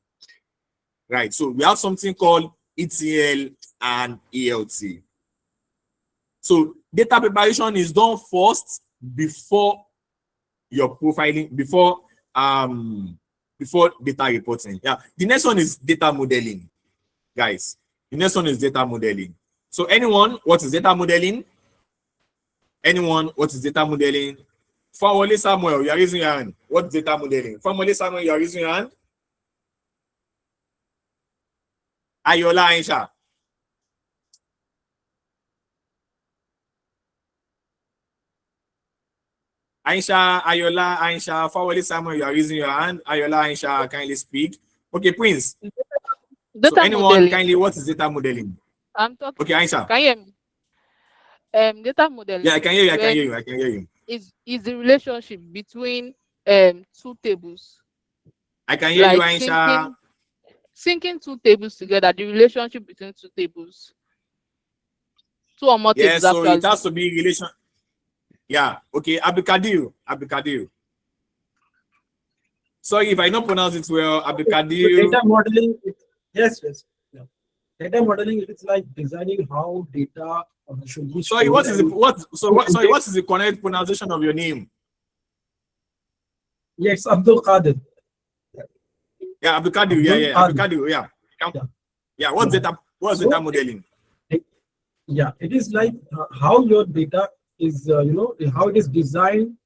Right. So we have something called ETL and ELT. So data preparation is done first before your profiling, before data reporting. Yeah. The next one is data modeling, guys. The next one is data modeling. So anyone, what is data modeling? Anyone, what is data modeling? Famole Samuel, you are raising your hand. What is data modeling? Famole Samuel, you are raising your hand. Ayola Aisha. Aisha, Ayola, Aisha, Famole Samuel, you are raising your hand. Ayola, Aisha, kindly speak. Okay, Prince. Data So anyone, modeling. kindly, what is data modeling? I'm talking. Okay, Aisha. Can you hear me? Data modeling. Yeah, I can hear you. I can hear you. I can hear you. Is the relationship between two tables. I can hear you, Like Aisha. syncing two tables together, the relationship between two tables. Two or more Yeah, tables so it actually. has to be relation. Yeah, okay. Abdulkadir. Sorry if I don't pronounce it well. Abdulkadir. Data modeling. Yes, yes. Yeah. Data modeling is like designing how data should be Sorry, stored. what is the sorry, what is the correct pronunciation of your name? Yes, Abdul Qadir. Yeah, Abdul yeah, yeah, Abdul yeah. Yeah. Yeah, what's Yeah. what's So, data modeling? Yeah, it is like how your data is, how it is designed.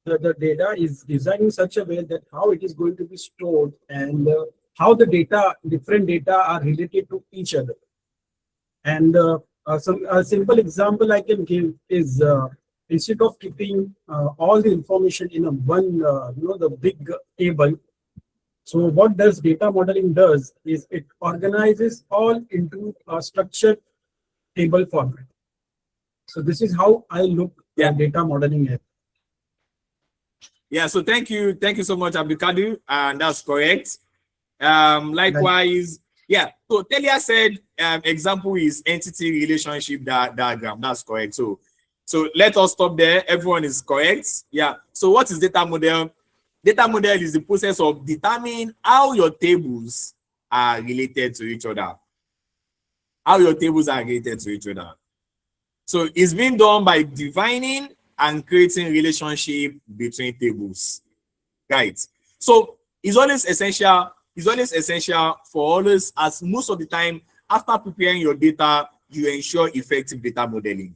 The data is designed in such a way that how it is going to be stored and how the data, different data are related to each other. And a simple example I can give is instead of keeping all the information in a one, the big table. So what does data modeling does is it organizes all into a structured table format. So this is how I look at data modeling at. Yeah, so thank you so much, Abdul, and that's correct. Likewise, yeah. So Telia said example is entity relationship diagram. That's correct. So let us stop there. Everyone is correct. Yeah. So what is data model? Data model is the process of determining how your tables are related to each other. How your tables are related to each other. So it's being done by defining and creating relationship between tables, right? So it's always essential for always, as most of the time after preparing your data, you ensure effective data modeling.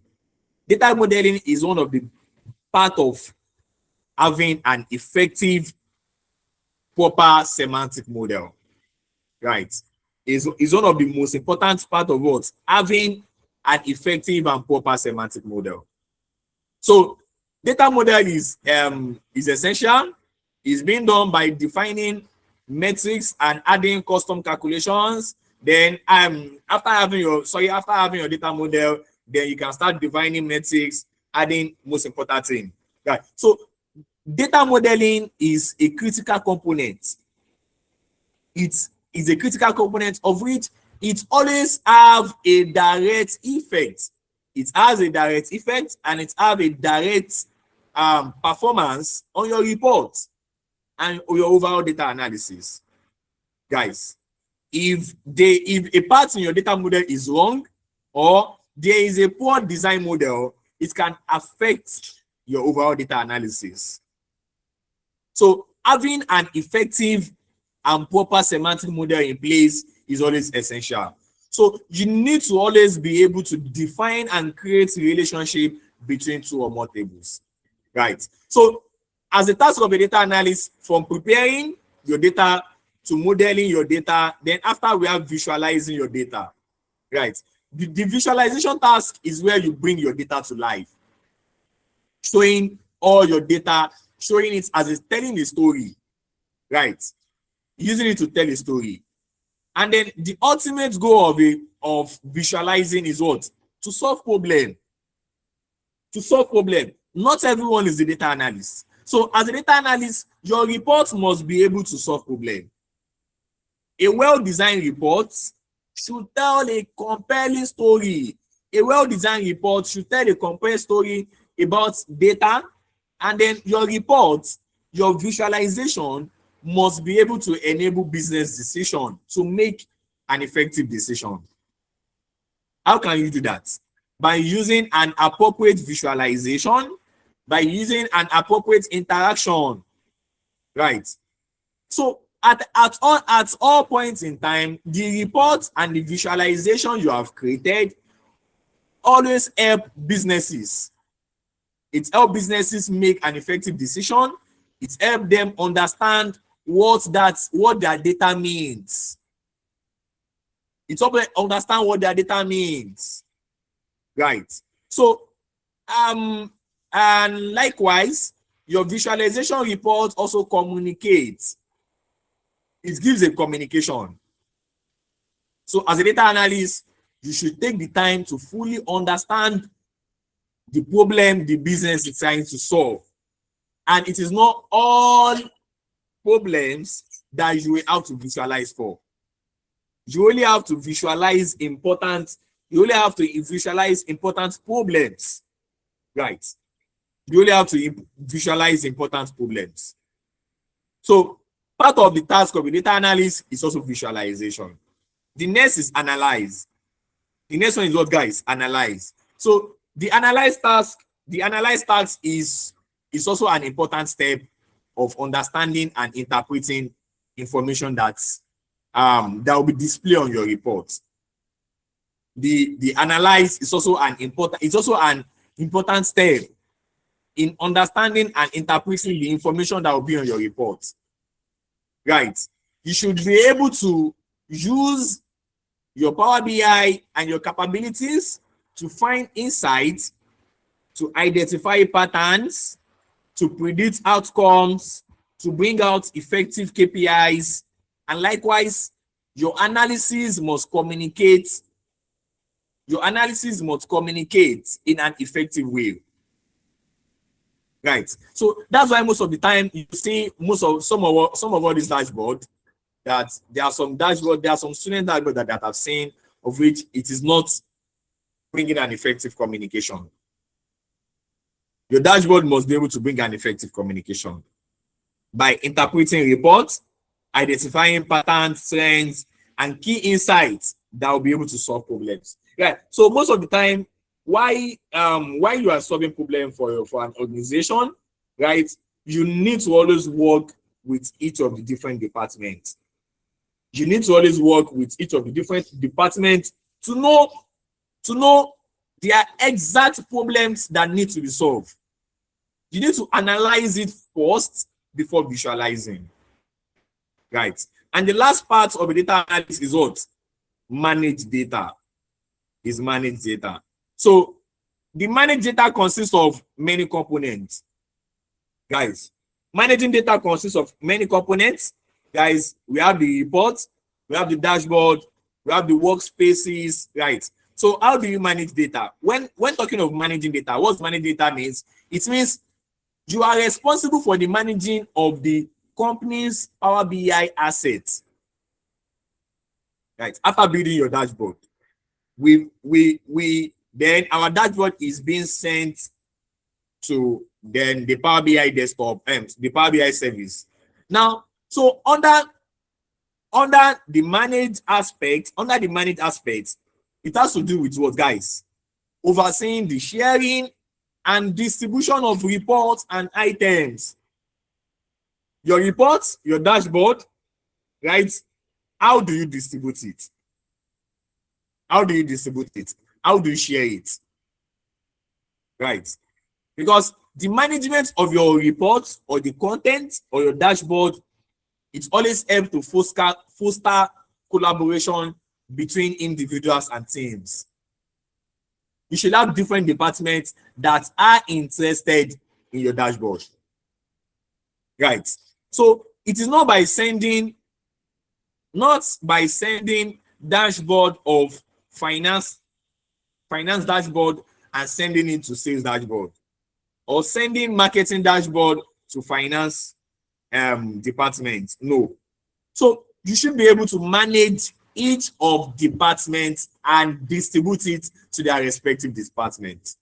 Data modeling is one of the part of having an effective proper semantic model, right? Is one of the most important part of what having an effective and proper semantic model. So data model is essential. It's being done by defining metrics and adding custom calculations. Then after having your data model, then you can start defining metrics, adding most important thing. Right. So data modeling is a critical component. It is a critical component of which it always have a direct effect. It has a direct effect and it has a direct performance on your report and your overall data analysis. Guys, if a part in your data model is wrong or there is a poor design model, it can affect your overall data analysis. So having an effective and proper semantic model in place is always essential. So you need to always be able to define and create a relationship between two or more tables, right? So as a task of a data analyst, from preparing your data to modeling your data, then after we have visualizing your data, right? The visualization task is where you bring your data to life, showing all your data, showing it as it's telling a story, right? Using it to tell a story. And then the ultimate goal of visualizing is what? To solve problem. To solve problem. Not everyone is a data analyst. So as a data analyst, your report must be able to solve problem. A well-designed report should tell a compelling story. A well-designed report should tell a compelling story about data, and then your report, your visualization must be able to enable business decision to make an effective decision. How can you do that? By using an appropriate visualization, by using an appropriate interaction, right? So at all points in time, the report and the visualization you have created always help businesses. It helps businesses make an effective decision. It helps them understand what their data means. It helps them understand what their data means. Right. So and likewise, your visualization report also communicates. It gives a communication. So as a data analyst, you should take the time to fully understand the problem the business is trying to solve. And it is not all problems that you will have to visualize for. You only have to visualize important problems. Right. You only have to visualize important problems. So part of the task of a data analyst is also visualization. The next is analyze. The next one is what, guys? Analyze. So the analyze task is also an important step of understanding and interpreting information that will be displayed on your report. The analyze is also an important step in understanding and interpreting the information that will be on your report. Right. You should be able to use your Power BI and your capabilities to find insights, to identify patterns, to predict outcomes, to bring out effective KPIs, and likewise, your analysis must communicate in an effective way. Right. So that's why most of the time you see some of all this dashboard, that there are some student dashboard that I've seen of which it is not bringing an effective communication. Your dashboard must be able to bring an effective communication by interpreting reports, identifying patterns, trends, and key insights that will be able to solve problems. Right. So most of the time, why you are solving problem for an organization, right? You need to always work with each of the different departments. You need to always work with each of the different departments to know their exact problems that need to be solved. You need to analyze it first before visualizing. Right. And the last part of the data analysis is what? Manage data. Is manage data. So the managed data consists of many components. Guys, managing data consists of many components. Guys, we have the report, we have the dashboard, we have the workspaces, right? So how do you manage data? When talking of managing data, what managing data means? It means you are responsible for the managing of the company's Power BI assets. Right, after building your dashboard, then our dashboard is being sent to then the Power BI desktop, the Power BI service. Now, so under the managed aspect, it has to do with what, guys? Overseeing the sharing and distribution of reports and items. Your reports, your dashboard, right? How do you distribute it? How do you distribute it? How do you share it? Right. Because the management of your reports or the content or your dashboard, it always helps to foster collaboration between individuals and teams. You should have different departments that are interested in your dashboard. Right. So it is not by sending dashboard of finance dashboard and sending it to sales dashboard, or sending marketing dashboard to finance department. No. So you should be able to manage each of departments and distribute it to their respective departments.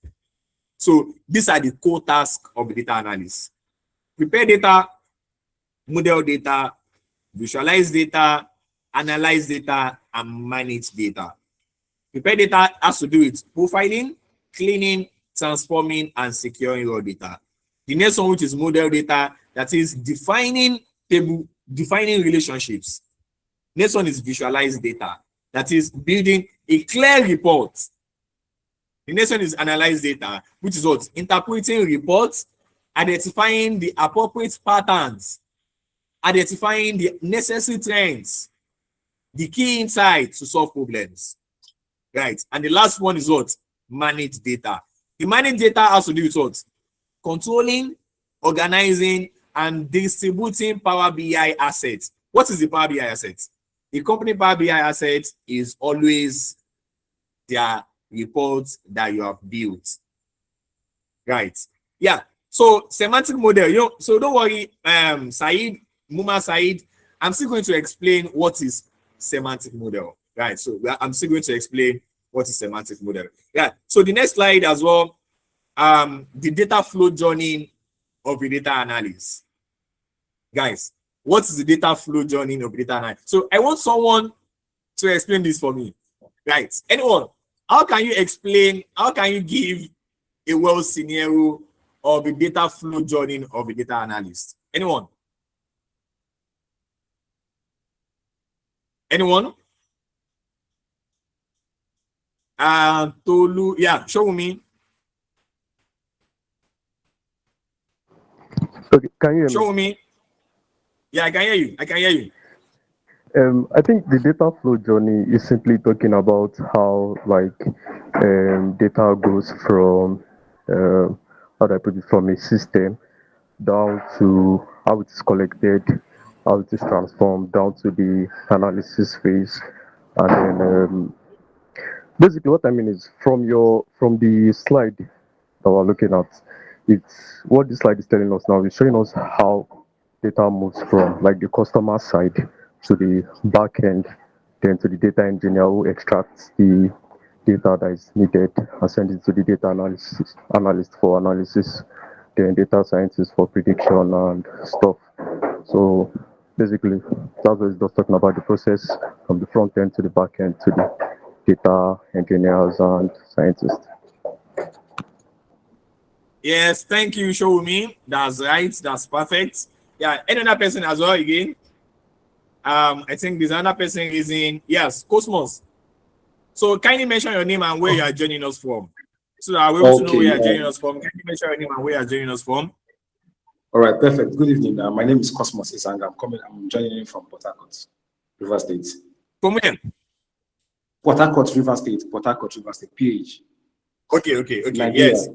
So these are the core tasks of the data analyst: prepare data, model data, visualize data, analyze data, and manage data. Prepare data has to do with profiling, cleaning, transforming, and securing raw data. The next one, which is model data, that is defining relationships. Next one is visualize data, that is building a clear report. The next one is analyze data, which is what? Interpreting reports, identifying the appropriate patterns, identifying the necessary trends, the key insights to solve problems. Right. And the last one is what? Manage data. The managed data has to do with what? Controlling, organizing, and distributing Power BI assets. What is the Power BI asset? The company Power BI asset is always their reports that you have built. Right. Yeah. So semantic model, so don't worry, Said, I'm still going to explain what is semantic model. Right. So I'm still going to explain what is semantic model. Yeah. So the next slide as well, the data flow journey of a data analyst. Guys, what is the data flow journey of data analyst? So I want someone to explain this for me? Right. Anyone? How can you explain? How can you give a well scenario of the data flow journey of a data analyst? Anyone? Anyone? Tolu, yeah, show me. Okay, can you hear me? Show me. Yeah, I can hear you. I can hear you. I think the data flow journey is simply talking about how data goes from how do I put it, from a system down to how it is collected, how it is transformed down to the analysis phase, and then basically what I mean is from the slide that we're looking at, it's what this slide is telling us now is showing us how data moves from like the customer side to the back end, then to the data engineer who extracts the data that is needed and sends it to the data analyst for analysis, then data scientist for prediction and stuff. So basically, that's what it's just talking about, the process from the front end to the back end to the data engineers and scientists. Yes, thank you, show me. That's right. That's perfect. Yeah, any other person as well again? I think there's another person is in, yes, Cosmos. So kindly mention your name and where you are joining us from. So that we're able to know where you are joining us from. Can you mention your name and where you are joining us from? All right, perfect. Good evening. My name is Cosmos Isang. I'm joining in from Port Harcourt, River State. From where? Port Harcourt, River State. Port Harcourt, River State, PH. Okay. Nigeria. Yes.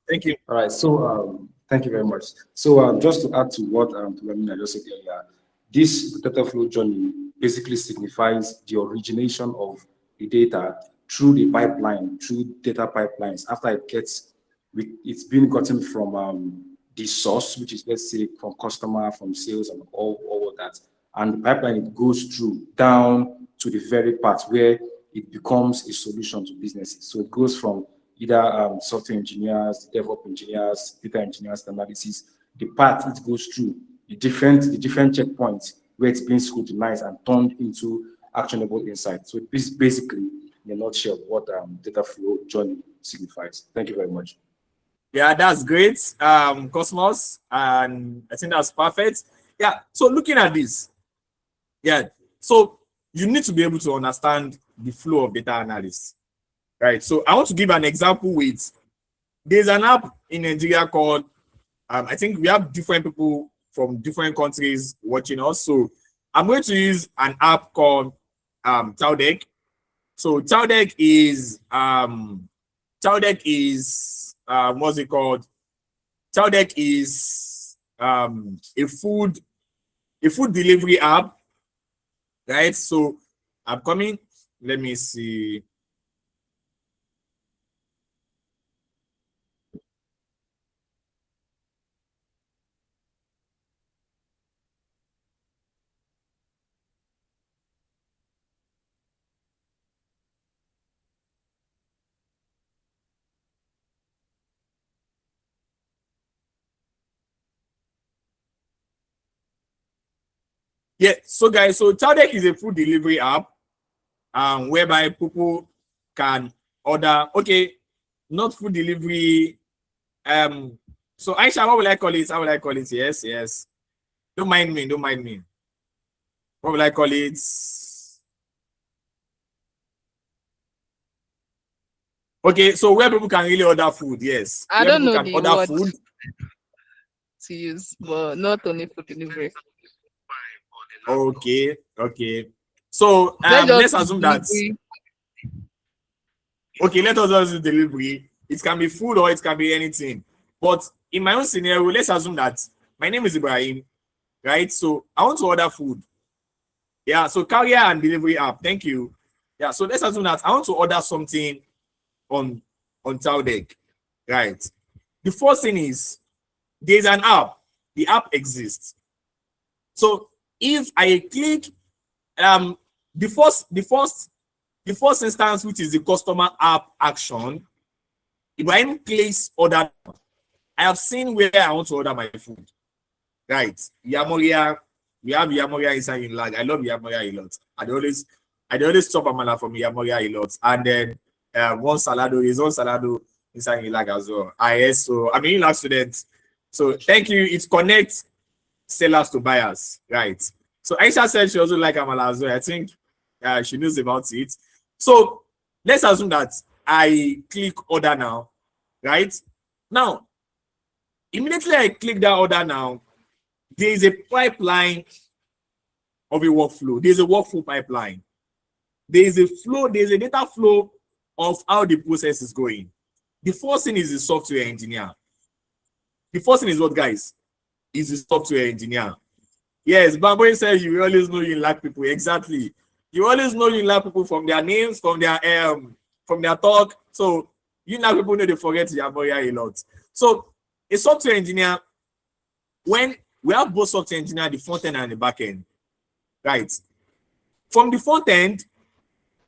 Thank you. All right. So thank you very much. So just to add to what I just said earlier, this data flow journey basically signifies the origination of the data through the pipeline, through data pipelines. After it's been gotten from the source, which is, let's say, from customer, from sales, and all of that. And the pipeline, it goes through down to the very part where it becomes a solution to businesses. So it goes from either software engineers, DevOps engineers, data engineers, analysis. The part it goes through, the different checkpoints where it's being scrutinized and turned into actionable insights. So this is basically, in a nutshell, what data flow journey signifies. Thank you very much. Yeah, that's great, Cosmos, and I think that's perfect. Yeah, so looking at this, yeah, so you need to be able to understand the flow of data analysis, right? So I want to give an example with, there's an app in Nigeria called, I think we have different people from different countries watching us. So I'm going to use an app called Towdeck. So Towdeck is what's it called? Towdeck is a food delivery app, right? So I'm coming. Let me see. Yeah, so guys, so Towdeck is a food delivery app, whereby people can order, okay, not food delivery. So Aisha, what will I call it? How will I call it? Yes. Don't mind me. What will I call it? Okay, so where people can really order food, yes. I Where don't people know can the order word food. to use, but not only for delivery. Okay. So Let's let's just assume that. delivery. Okay, let us just do delivery. It can be food or it can be anything. But in my own scenario, let's assume that my name is Ibrahim, right? So I want to order food. Yeah, so carrier and delivery app. Thank you. Yeah, so let's assume that I want to order something on Towdeck, right? The first thing is there's an app. The app exists. So if I click the first instance, which is the customer app action, Ibrahim clicks order. I have seen where I want to order my food. Right. Yamoria, we have Yamoria inside in lag. I love Yamoria a lot. I always I dey always chop amala from Iyamoria a lot, and then one salado inside Ilag as well. So I'm an Ilag student, so thank you. It connects sellers to buyers, right? So Aisha said she also like amala as well. I think she knows about it. So let's assume that I click order now, right? Now, immediately I click that order now, there is a pipeline of a workflow. There's a workflow pipeline. There is a flow, there's a data flow of how the process is going. The first thing is the software engineer. The first thing is what, guys? Is the software engineer. Yes, Bamboy says you always know you lack people. Exactly. You always know you lack people from their names, from their talk. So you lack people know they forget Yaboya a lot. So a software engineer, when we have both software engineer, the front end and the back end, right? From the front end,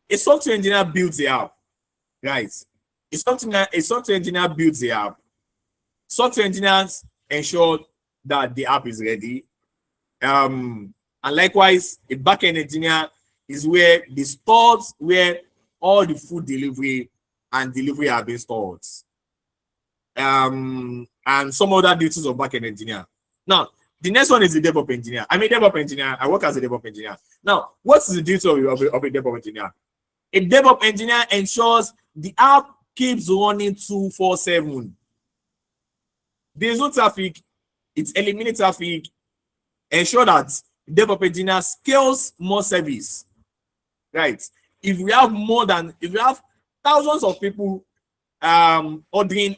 a software engineer builds the app, right? A software engineer builds the app. Software engineers ensure that the app is ready. And likewise, a back-end engineer is where the stores where all the food delivery and delivery are being stored. And some other duties of back-end engineer. Now, the next one is the DevOps engineer. I'm a DevOps engineer. I work as a DevOps engineer. Now, what is the duty of a DevOps engineer? A DevOps engineer ensures the app keeps running 24/7. There's no traffic. It's eliminating traffic. Ensure that DevOps engineer scales more service. Right. If we have thousands of people ordering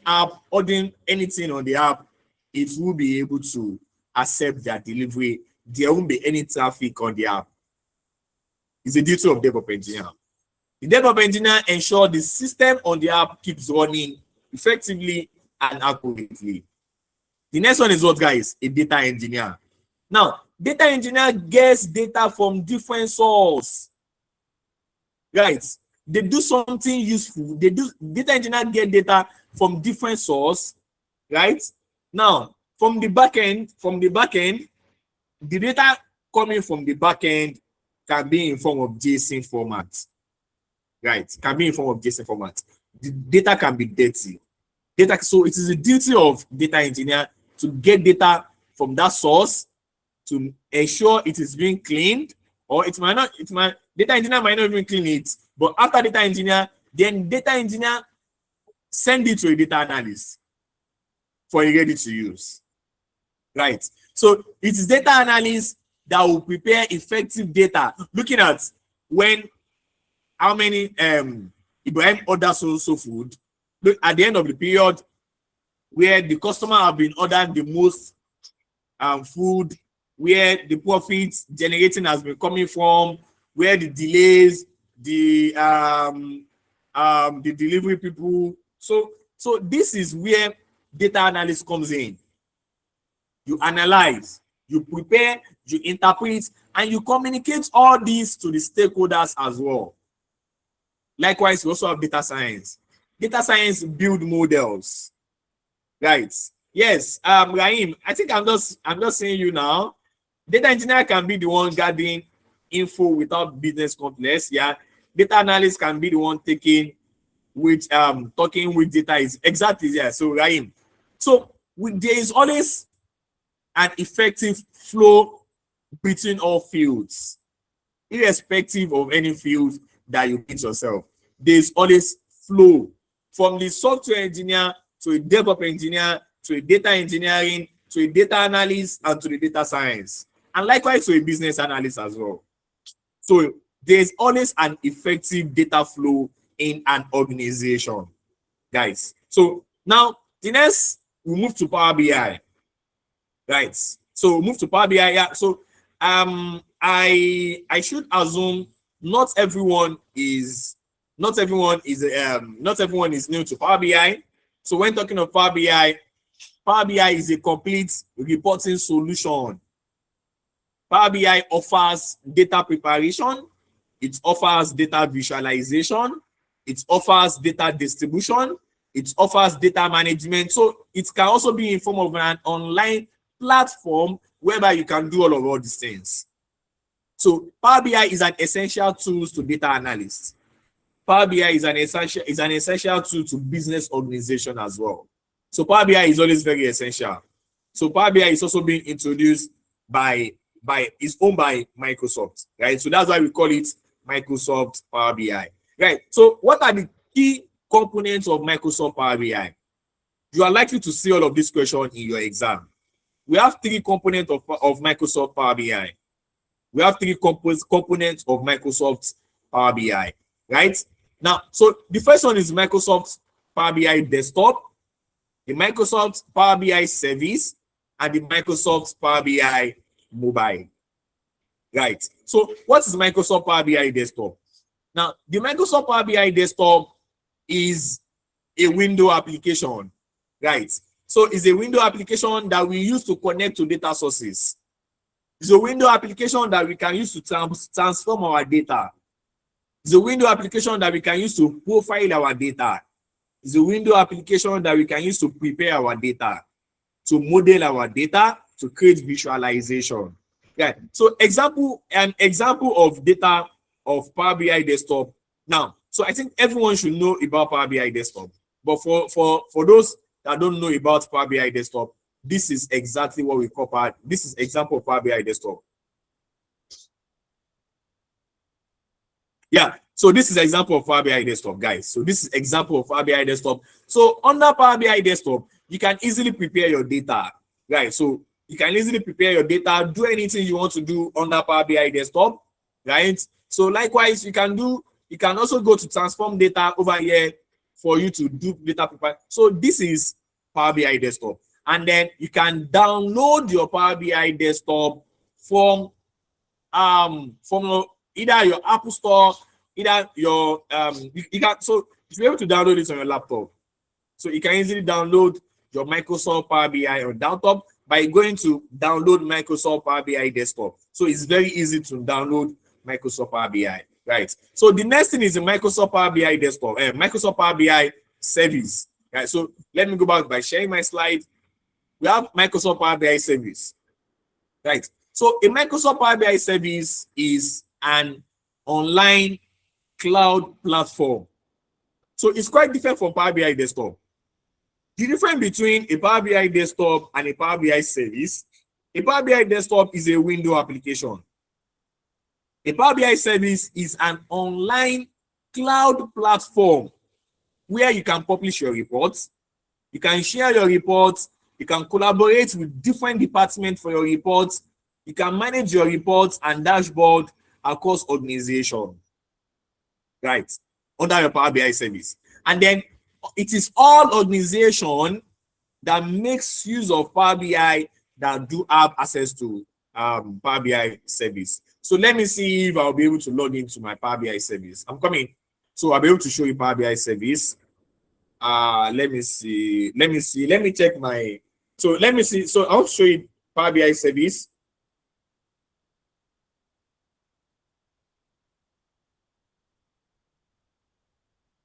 anything on the app, it will be able to accept their delivery. There won't be any traffic on the app. It's the duty of DevOps engineer. The DevOps engineer ensures the system on the app keeps running effectively and accurately. The next one is what, guys? A data engineer. Now, data engineer gets data from different sources. Right? They do something useful. Data engineer get data from different sources. Right? Now, from the back end, the data coming from the back end can be in form of JSON format. Right? Can be in form of JSON format. The data can be dirty. So it is the duty of data engineer to get data from that source to ensure it is being cleaned, or data engineer might not even clean it, but after data engineer send it to a data analyst for a ready to use. Right. So it is data analyst that will prepare effective data, looking at how many Ibrahim orders so food. Look at the end of the period where the customer have been ordering the most food, where the profits generating has been coming from, where the delays, the delivery people. So this is where data analysis comes in. You analyze, you prepare, you interpret, and you communicate all these to the stakeholders as well. Likewise, we also have data science. Data science build models. Right. Yes. Rahim, I think I'm just saying you now. Data engineer can be the one gathering info without business complex. Yeah. Data analyst can be the one talking with data is exactly there. So Rahim. So there is always an effective flow between all fields, irrespective of any field that you get yourself. There's always flow from the software engineer to a DevOps engineer, to a data engineering, to a data analyst, and to the data science. And likewise to a business analyst as well. So there's always an effective data flow in an organization, guys. So now the next, we move to Power BI. Right. So move to Power BI. Yeah. So I should assume not everyone is new to Power BI. So when talking of Power BI is a complete reporting solution. Power BI offers data preparation, it offers data visualization, it offers data distribution, it offers data management. So it can also be in form of an online platform whereby you can do all these things. So Power BI is an essential tool to data analysts. Power BI is an essential tool to business organization as well. So Power BI is always very essential. So Power BI is also being introduced is owned by Microsoft, right? So that's why we call it Microsoft Power BI, right? So what are the key components of Microsoft Power BI? You are likely to see all of these questions in your exam. We have three components of Microsoft Power BI. We have three components of Microsoft Power BI, right? Now, so the first one is Microsoft Power BI Desktop, the Microsoft Power BI Service, and the Microsoft Power BI Mobile, right? So what is Microsoft Power BI Desktop? Now, the Microsoft Power BI Desktop is a window application, right? So it's a window application that we use to connect to data sources. It's a window application that we can use to transform our data. It's a window application that we can use to profile our data. It's a window application that we can use to prepare our data, to model our data, to create visualization. Yeah. So an example of data of Power BI Desktop. Now, so I think everyone should know about Power BI Desktop. But for those that don't know about Power BI Desktop, this is exactly what we call this is example of Power BI Desktop. Yeah, so this is example of Power BI Desktop, guys. So this is example of Power BI Desktop. So under Power BI Desktop, you can easily prepare your data, right? So you can easily prepare your data, do anything you want to do under Power BI Desktop, right? So likewise, you can also go to transform data over here for you to do data prepare. So this is Power BI Desktop. And then you can download your Power BI Desktop from either your Apple Store, either your you can, so if you're able to download it on your laptop, so you can easily download your Microsoft Power BI on desktop by going to download Microsoft Power BI Desktop. So it's very easy to download Microsoft Power BI, right? So the next thing is the Microsoft Power BI Desktop, Microsoft Power BI Service, right? So let me go back by sharing my slide. We have Microsoft Power BI Service, right? So a Microsoft Power BI Service is an online cloud platform. So it's quite different from Power BI Desktop. The difference between a Power BI Desktop and a Power BI Service, a Power BI Desktop is a window application. A Power BI Service is an online cloud platform where you can publish your reports, you can share your reports, you can collaborate with different departments for your reports, you can manage your reports and dashboard across organization, right, under your Power BI Service. And then it is all organization that makes use of Power BI that do have access to Power BI Service. So let me see if I'll be able to log into my Power BI Service. I'm coming. So I'll be able to show you Power BI Service. Let me see. Let me check my. So let me see. So I'll show you Power BI Service.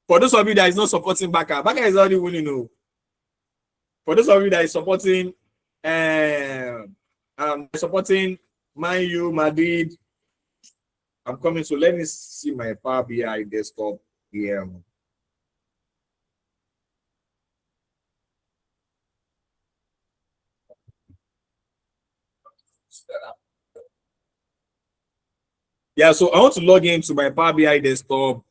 For those of you that is not supporting Baka is already winning. No. For those of you that is supporting, supporting Man U, Madrid, I'm coming. So let me see my Power BI Desktop here. Yeah, so I want to log into my Power BI Desktop.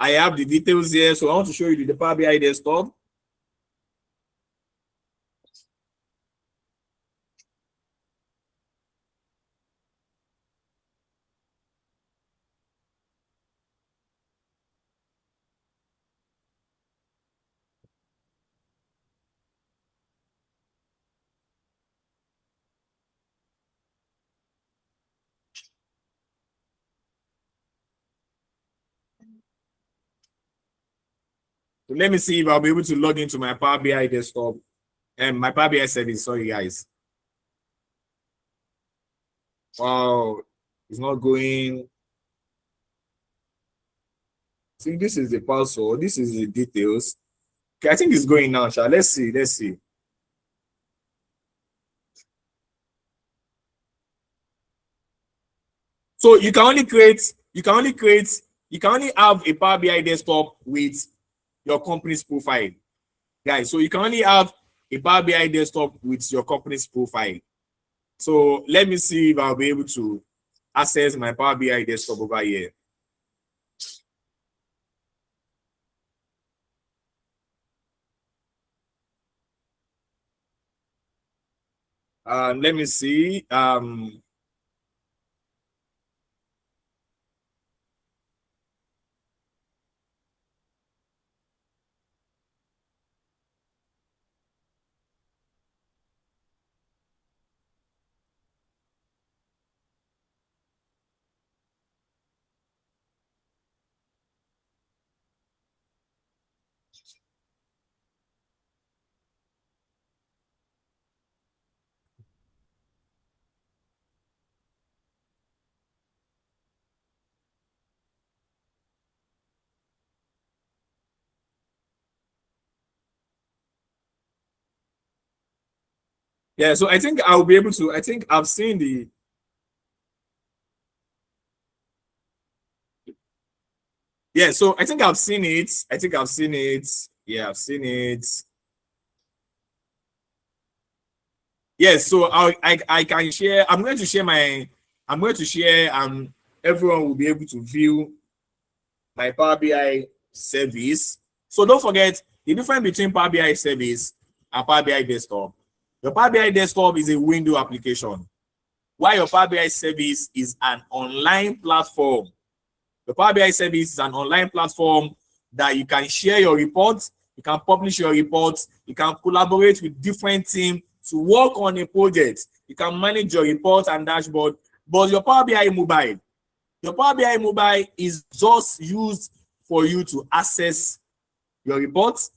I have the details here, so I want to show you the Power BI Desktop. So let me see if I'll be able to log into my Power BI Desktop and my Power BI Service. Sorry, guys. Wow, it's not going. See, this is the password. This is the details. Okay, I think it's going now, Sha. Let's see. So you can only have a Power BI desktop with your company's profile, guys. So you can only have a Power BI desktop with your company's profile. So let me see if I'll be able to access my Power BI desktop over here. Let me see. Yeah, so I think I'll be able to. I think I've seen the. Yeah, so I think I've seen it. I think I've seen it. Yeah, I've seen it. Yes, so I can share. I'm going to share and everyone will be able to view my Power BI service. So don't forget the difference between Power BI service and Power BI desktop. Your Power BI desktop is a window application, while your Power BI service is an online platform. The Power BI service is an online platform that you can share your reports, you can publish your reports, you can collaborate with different teams to work on a project. You can manage your reports and dashboard. But your Power BI mobile is just used for you to access your reports,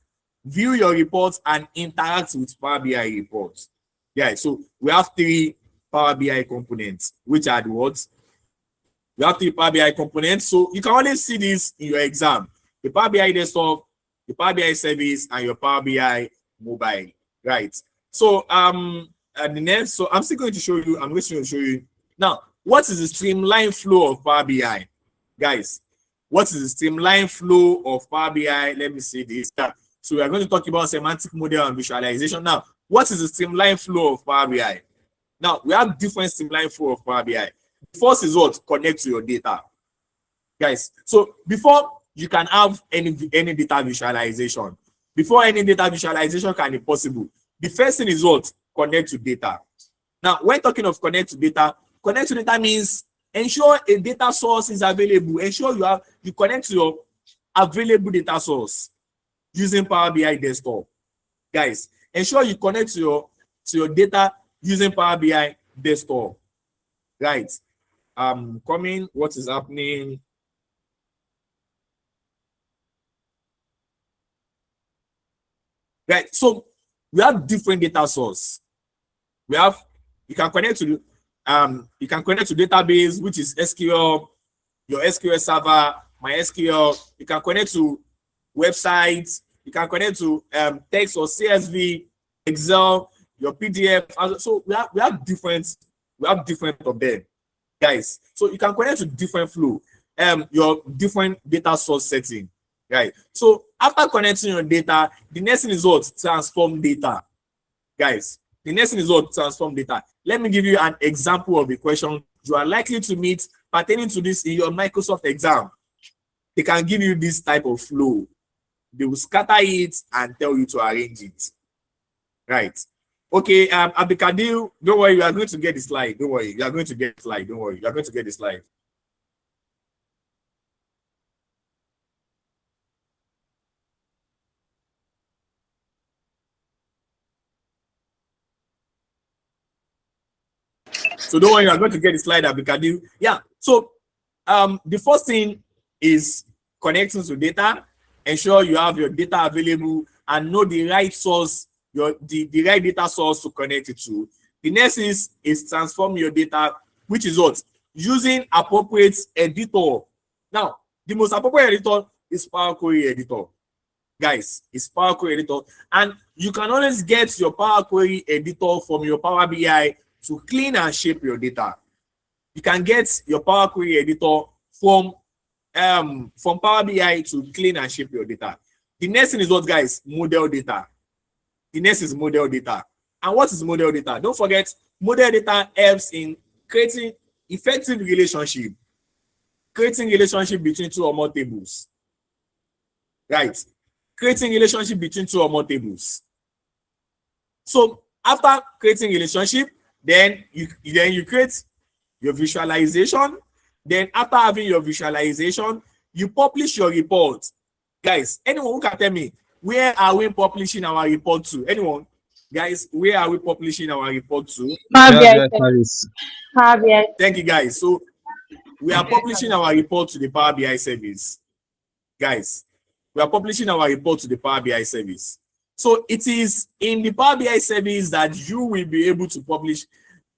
view your reports, and interact with Power BI reports. Yeah, so we have 3 Power BI components, which are the what? We have 3 Power BI components. So you can only see this in your exam: the Power BI desktop, the Power BI service, and your Power BI mobile. Right. So the next, so I'm still going to show you. I'm going to show you now. What is the streamline flow of Power BI, guys? What is the streamline flow of Power BI? Let me see this. So we are going to talk about semantic model and visualization. Now, what is the streamline flow of Power BI? Now, we have different streamline flow of Power BI. The first is what? Connect to your data, guys. So before you can have any data visualization, before any data visualization can be possible, the first thing is what? Connect to data. Now, when talking of connect to data means ensure a data source is available. Ensure you connect to your available data source using Power BI desktop. Guys, ensure you connect to your data using Power BI desktop. Right. Coming, what is happening? Right. So we have different data source. You can connect to database, which is SQL, your SQL server, MySQL. You can connect to websites. You can connect to text or CSV, Excel, your PDF. So we have different of them, guys. So you can connect to different flow, your different data source setting, right? So after connecting your data, the next thing is what? Transform data, guys. The next thing is what? Transform data. Let me give you an example of a question you are likely to meet pertaining to this in your Microsoft exam. They can give you this type of flow. They will scatter it and tell you to arrange it. Right. Okay, Abdikadir, don't worry, you are going to get the slide. Don't worry, you are going to get the slide. Don't worry, you are going to get the slide. So don't worry, you are going to get the slide, Abdikadir. Yeah. So the first thing is connecting to data. Ensure you have your data available and know the right source, the right data source to connect it to. The next is transform your data, which is what? Using appropriate editor. Now, the most appropriate editor is Power Query editor. Guys, it's Power Query editor. And you can always get your Power Query editor from your Power BI to clean and shape your data. You can get your Power Query editor from Power BI to clean and shape your data. The next thing is what, guys? Model data. The next is model data. And what is model data? Don't forget, model data helps in creating effective relationship. Creating relationship between two or more tables. Right. Creating relationship between two or more tables. So after creating relationship, then you create your visualization. Then after having your visualization, you publish your report. Guys, anyone who can tell me, where are we publishing our report to? Anyone? Guys, where are we publishing our report to? Power BI service. Power BI. Thank you, guys. So we are publishing our report to the Power BI service. Guys, we are publishing our report to the Power BI service. So it is in the Power BI service that you will be able to publish.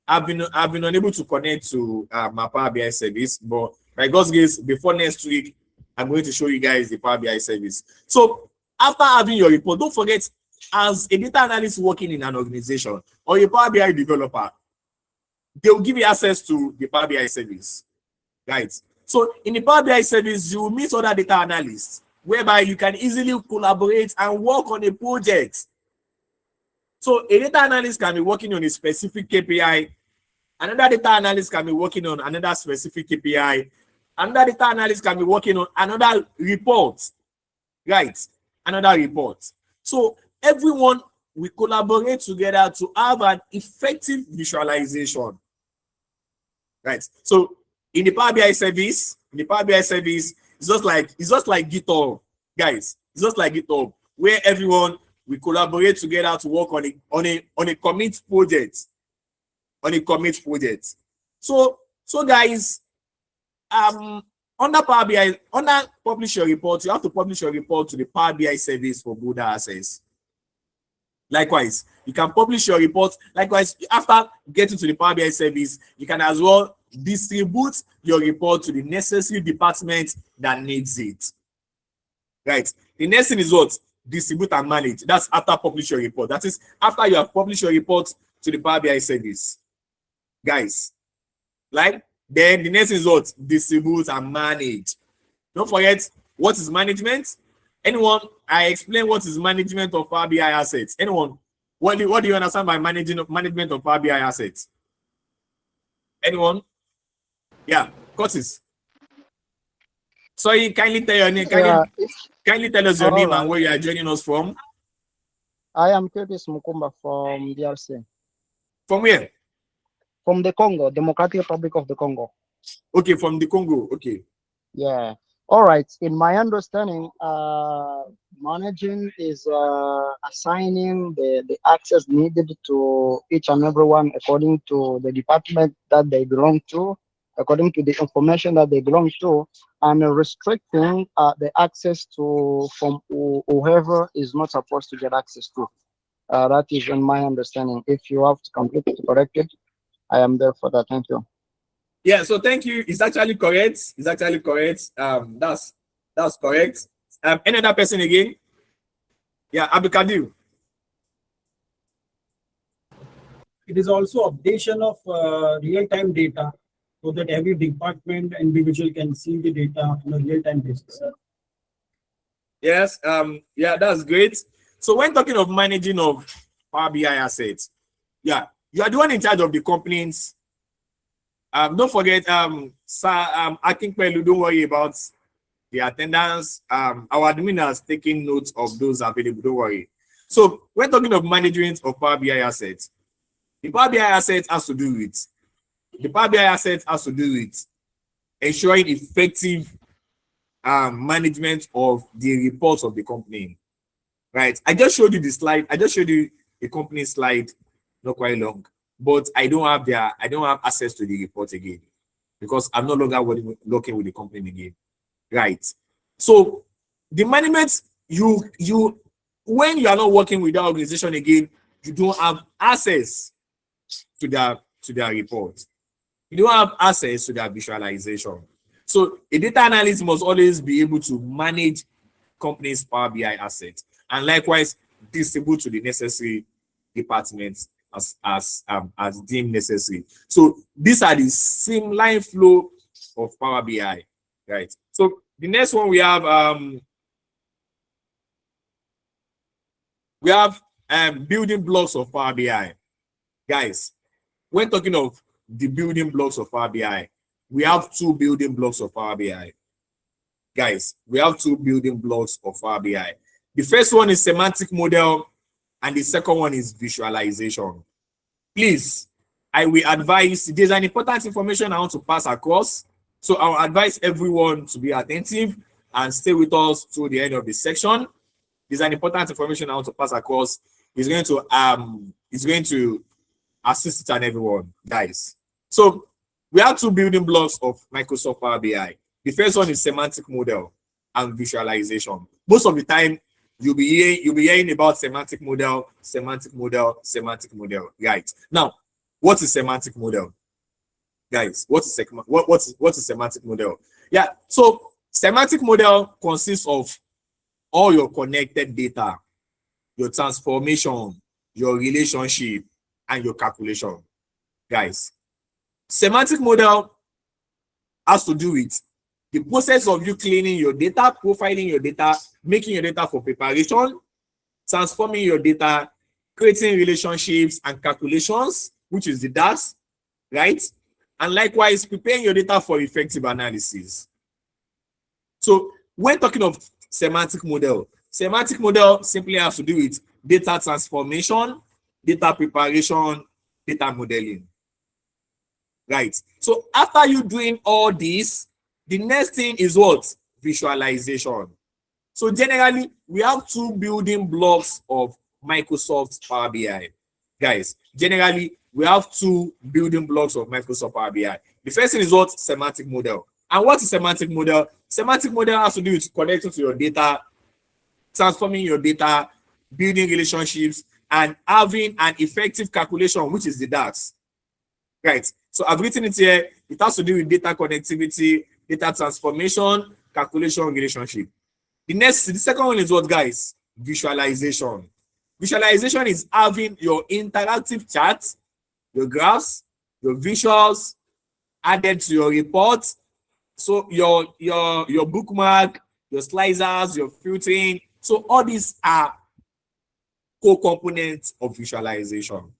I've been unable to connect to my Power BI service, but by God's grace, before next week, I'm going to show you guys the Power BI service. So after having your report, don't forget, as a data analyst working in an organization or a Power BI developer, they will give you access to the Power BI service, right? So in the Power BI service, you will meet other data analysts, whereby you can easily collaborate and work on a project. So a data analyst can be working on a specific KPI. Another data analyst can be working on another specific KPI. Another data analyst can be working on another report, right? Another report. So everyone will collaborate together to have an effective visualization, right? So in the Power BI service, it's just like GitHub, guys. It's just like GitHub, where everyone will collaborate together to work on a commit project. So guys, under Power BI, under publish your report, you have to publish your report to the Power BI service for broader access. Likewise, you can publish your report. Likewise, after getting to the Power BI service, you can as well distribute your report to the necessary department that needs it. Right. The next thing is what? Distribute and manage. That's after publish your report. That is after you have published your report to the Power BI service. Guys, like, then the next thing is what? Distribute and manage. Don't forget, what is management? Anyone? I explain what is management of Power BI assets. Anyone? What do you understand by management of Power BI assets? Anyone? Yeah, Curtis. Sorry, kindly tell your name. Kindly tell us your name and where you are joining us from. I am Curtis Mukumba from DRC. From where? From the Congo, Democratic Republic of the Congo. Okay, from the Congo. Okay. Yeah. All right. In my understanding, managing is assigning the access needed to each and everyone according to the department that they belong to, according to the information that they belong to, and restricting the access to from whoever is not supposed to get access to. That is in my understanding. If you have to completely correct it, I am there for that. Thank you. Yeah, so thank you. It's actually correct. It's actually correct. That's correct. Any other person again? Yeah, Abdulkadir. It is also updation of real-time data so that every department individual can see the data on a real-time basis. Yes, yeah, that's great. So when talking of managing of Power BI assets, yeah, you are the one in charge of the companies. Don't forget, Akinpelu, don't worry about the attendance. Our admin has taken notes of those available, don't worry. So when talking of management of Power BI assets, the Power BI assets has to do with ensuring effective management of the reports of the company. Right. I just showed you the slide. I just showed you the company slide, not quite long, but I don't have access to the report again because I'm no longer working with the company again. Right. So the management, when you are not working with that organization again, you don't have access to their report. You don't have access to their visualization. So a data analyst must always be able to manage company's Power BI assets and likewise distribute to the necessary departments as deemed necessary. So these are the streamline flow of Power BI, right? So the next one we have building blocks of Power BI. Guys, when talking of the building blocks of Power BI, we have two building blocks of Power BI. Guys, we have two building blocks of Power BI. The first one is semantic model, and the second one is visualization. Please, I will advise, there's an important information I want to pass across. So I'll advise everyone to be attentive and stay with us to the end of the section. There's an important information I want to pass across. It's going to assist each and everyone, guys. So we have two building blocks of Microsoft Power BI. The first one is semantic model and visualization. Most of the time, you'll be hearing about semantic model, right? Now, what is semantic model? Guys, what is semantic model? Yeah, so semantic model consists of all your connected data, your transformation, your relationship, and your calculation. Guys, semantic model has to do with the process of you cleaning your data, profiling your data, making your data for preparation, transforming your data, creating relationships and calculations, which is the DAX, right? And likewise, preparing your data for effective analysis. So when talking of semantic model simply has to do with data transformation, data preparation, data modeling, right? So after you doing all this, the next thing is what? Visualization. So generally, we have two building blocks of Microsoft Power BI. Guys, generally, we have two building blocks of Microsoft Power BI. The first thing is what? Semantic model. And what is semantic model? Semantic model has to do with connecting to your data, transforming your data, building relationships, and having an effective calculation, which is the DAX. Right. So I've written it here. It has to do with data connectivity, data transformation, calculation, relationship. The second one is what, guys? Visualization. Visualization is having your interactive charts, your graphs, your visuals added to your report. So your bookmark, your slicers, your filtering. So all these are co-components of visualization.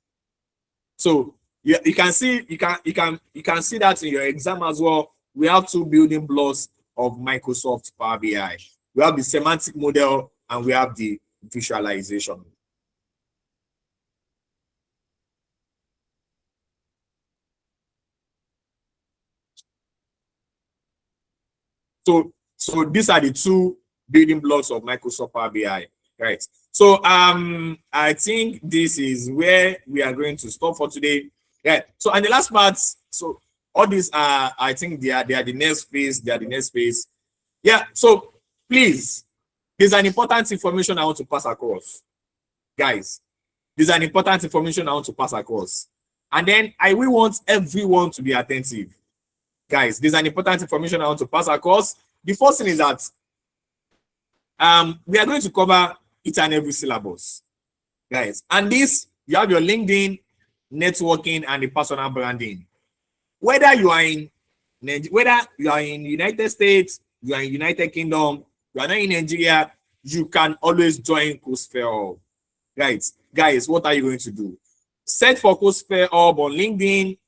So you can see that in your exam as well. We have two building blocks of Microsoft Power BI. We have the semantic model and we have the visualization. So these are the two building blocks of Microsoft Power BI, right? So I think this is where we are going to stop for today. Yeah. So and the last part, so all these are, I think they are the next phase. They are the next phase. Yeah. So please, there's an important information I want to pass across, guys. There's an important information I want to pass across, and then I will want everyone to be attentive, guys. There's an important information I want to pass across. The first thing is that we are going to cover each and every syllabus, guys. And this, you have your LinkedIn, networking, and the personal branding. Whether you are in United States, you are in United Kingdom, you are not in Nigeria, you can always join CodeSphere Hub. Right, guys, what are you going to do? Search for CodeSphere Hub on LinkedIn.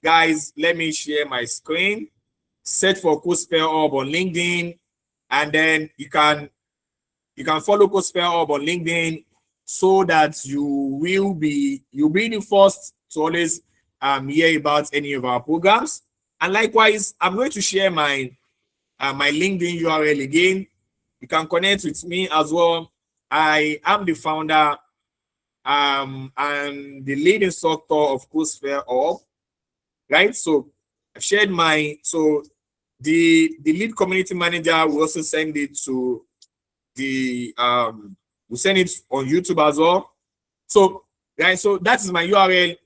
Guys, let me share my screen. Search for CodeSphere Hub on LinkedIn, and then you can follow CodeSphere Hub on LinkedIn so that you'll be the first to always hear about any of our programs. And likewise, I'm going to share my LinkedIn URL again. You can connect with me as well. I am the founder and the lead instructor of CodeSphere Hub, right? So I've shared the lead community manager will also send it to we'll send it on YouTube as well. So guys, so that is my URL.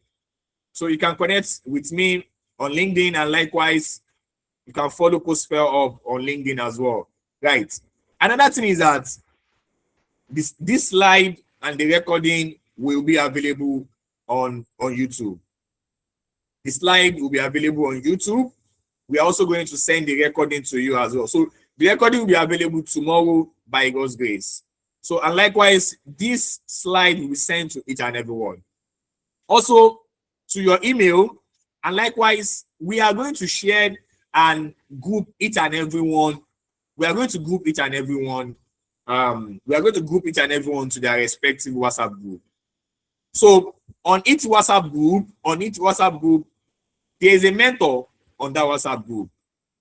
So you can connect with me on LinkedIn, and likewise you can follow CodeSphere Hub on LinkedIn as well. Right. Another thing is that this slide and the recording will be available on YouTube. The slide will be available on YouTube. We are also going to send the recording to you as well. So the recording will be available tomorrow by God's grace. So, and likewise, this slide will be sent to each and everyone. Also to your email, and likewise, we are going to share and group each and everyone. We are going to group each and everyone. We are going to group each and everyone to their respective WhatsApp group. So on each WhatsApp group, there is a mentor on that WhatsApp group.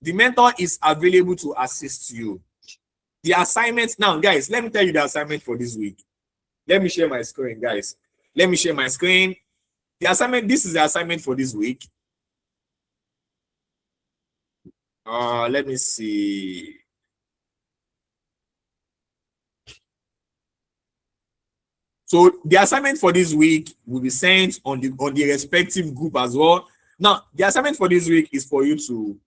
The mentor is available to assist you. The assignment now, guys, let me tell you the assignment for this week. Let me share my screen, guys. Let me share my screen. The assignment, this is the assignment for this week. Let me see. So the assignment for this week will be sent on the respective group as well. Now, the assignment for this week is for you to,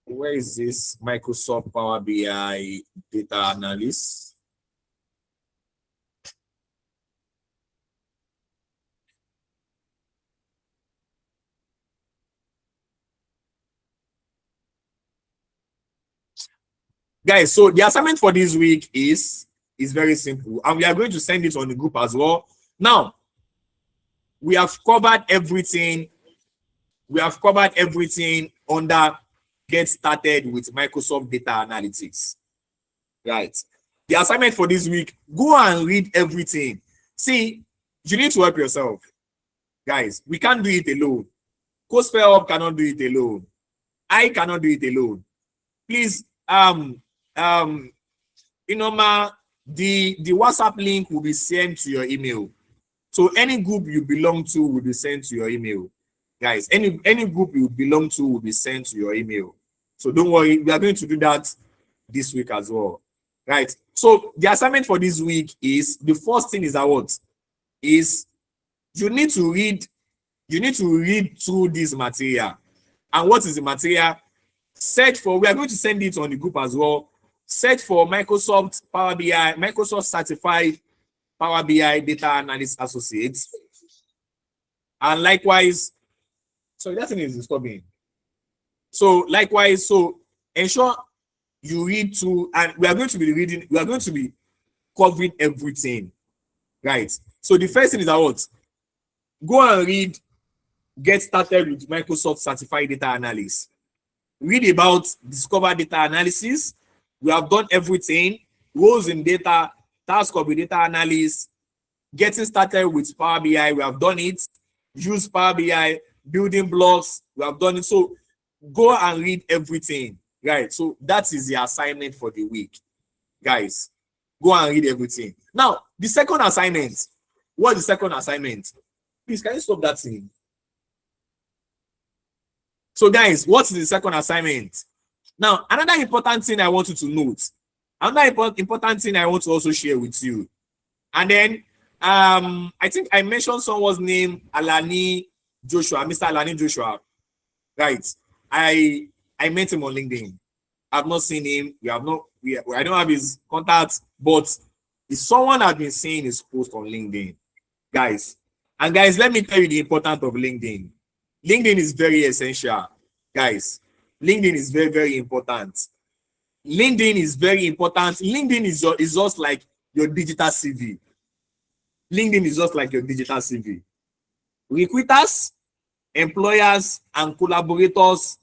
where is this Microsoft Power BI data analyst? Guys, so the assignment for this week is very simple, and we are going to send it on the group as well. Now, we have covered everything. We have covered everything under Get Started with Microsoft Data Analytics. Right. The assignment for this week, go and read everything. See, you need to help yourself. Guys, we can't do it alone. CodeSphere Hub cannot do it alone. I cannot do it alone. Please, the WhatsApp link will be sent to your email. So any group you belong to will be sent to your email. Guys, any group you belong to will be sent to your email. So don't worry, we are going to do that this week as well. Right. So the assignment for this week is, the first thing is what? Is you need to read through this material. And what is the material? Search for, we are going to send it on the group as well. Search for Microsoft Power BI, Microsoft Certified Power BI Data Analyst Associates. And likewise, so that thing is disturbing. So likewise, so ensure you read through, and we are going to be covering everything. Right. So the first thing is what? Go and read Get Started with Microsoft Certified Data Analyst. Read about Discover Data Analysis. We have done everything. Roles in data, task of a data analyst, getting started with Power BI. We have done it. Use Power BI, building blocks. We have done it. So go and read everything. Right. So that is the assignment for the week. Guys, go and read everything. Now, the second assignment. What is the second assignment? Please, can you stop that thing? So guys, what is the second assignment? Now, another important thing I want you to note, another important thing I want to also share with you. And then, I think I mentioned someone's name, Alani Joshua, Mr. Alani Joshua. Right. I met him on LinkedIn. I've not seen him. I don't have his contact, but someone has been seeing his post on LinkedIn. Guys, and guys, let me tell you the importance of LinkedIn. LinkedIn is very essential, guys. LinkedIn is very, very important. LinkedIn is very important. LinkedIn is just like your digital CV. LinkedIn is just like your digital CV. Recruiters, employers, and collaborators,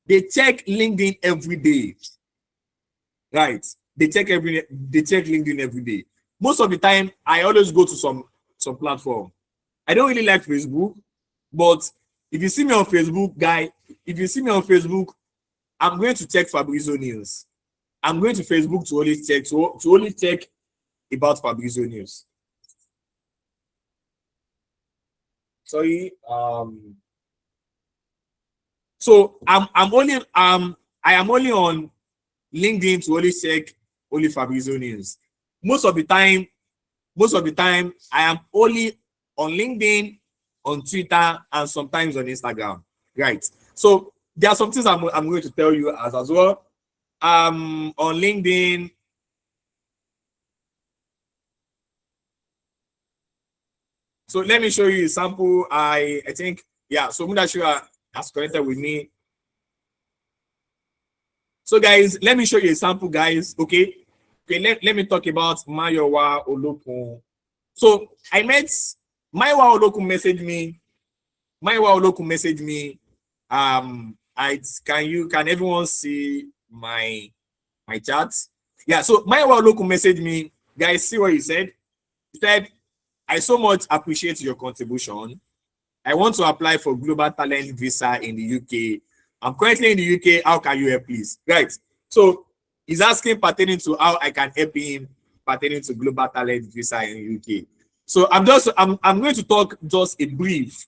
they check LinkedIn every day. Right? They check LinkedIn every day. Most of the time, I always go to some platform. I don't really like Facebook, but if you see me on Facebook, I'm going to check Fabrizio News. I'm going to Facebook to only check about Fabrizio News. Sorry. So I am only on LinkedIn to only check only Fabrizio News. Most of the time, I am only on LinkedIn, on Twitter, and sometimes on Instagram. Right. So there are some things I'm going to tell you as well. On LinkedIn, So let me show you a sample. I think, yeah, so Mudashira has connected with me. So guys, let me show you a sample, guys. Okay. Let me talk about Mayowa Olokun. So I met Mayowa Olokun messaged me. Mayowa Olokun messaged me. Can everyone see my chat? Yeah, so Mayowa Olokun messaged me. Guys, see what he said? He said, I so much appreciate your contribution. I want to apply for Global Talent Visa in the UK. I'm currently in the UK. How can you help, please? Right. So he's asking pertaining to how I can help him pertaining to Global Talent Visa in the UK. So I'm going to talk just a brief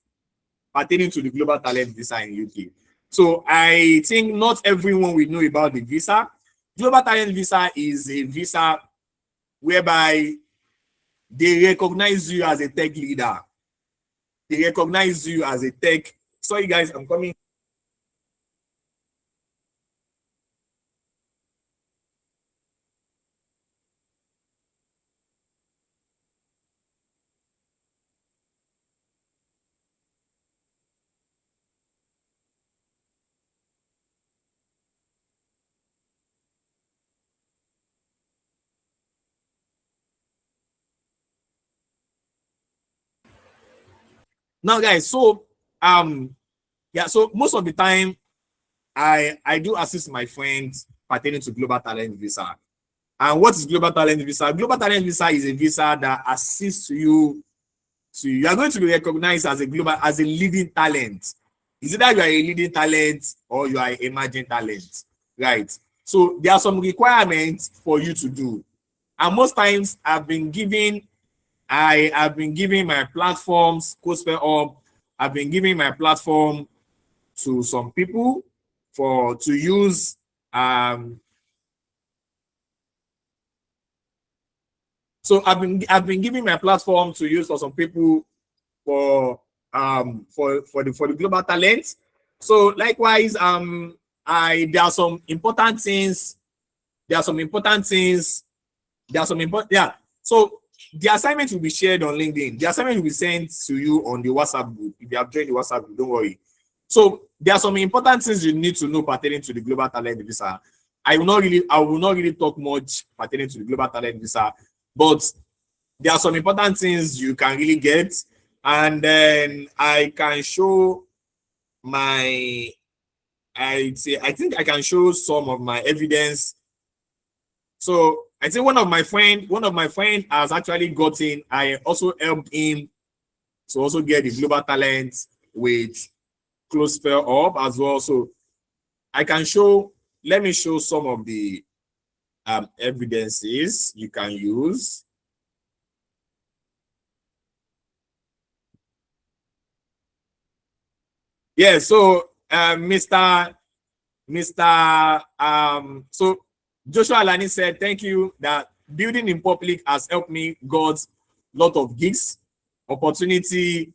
pertaining to the Global Talent Visa in the UK. So I think not everyone will know about the visa. Global Talent Visa is a visa whereby they recognize you as a tech leader. They recognize you as a tech. Sorry, guys, I'm coming. Now, guys, so yeah, so most of the time I do assist my friends pertaining to Global Talent Visa. And what is Global Talent Visa? Global Talent Visa is a visa that assists you are going to be recognized as a leading talent. Is it that you are a leading talent or you are an emerging talent? Right. So there are some requirements for you to do. And most times I've been giving my platforms, CodeSphere Hub, I've been giving my platform to some people to use. So I've been giving my platform to use for some people for the global talent. So likewise, there are some important things. So the assignment will be shared on LinkedIn. The assignment will be sent to you on the WhatsApp group. If you have joined the WhatsApp group, don't worry. So there are some important things you need to know pertaining to the Global Talent Visa. I will not really talk much pertaining to the Global Talent Visa, but there are some important things you can really get. And then I can show I think I can show some of my evidence. So I think one of my friend has actually gotten. I also helped him to also get the global talent with CodeSphere Hub as well. So I can show. Let me show some of the evidences you can use. Yeah. So so Joshua Alani said, thank you that building in public has helped me got lot of gigs, opportunity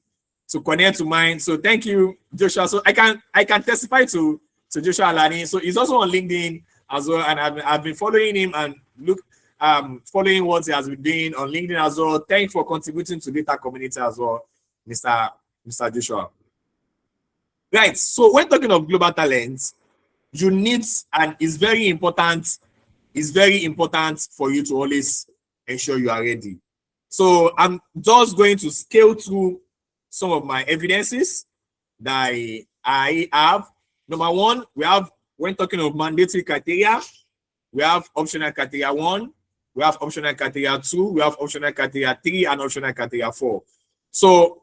to connect to mine. So thank you, Joshua. So I can testify to Joshua Alani. So he's also on LinkedIn as well, and I've been following him and following what he has been doing on LinkedIn as well. Thanks for contributing to data community as well, Mr. Joshua. Right. So when talking of global talent, you need, and it's very important for you to always ensure you are ready. So I'm just going to scale through some of my evidences that I have. Number one, when talking of mandatory criteria, we have optional criteria 1, we have optional criteria 2, we have optional criteria 3, and optional criteria 4. So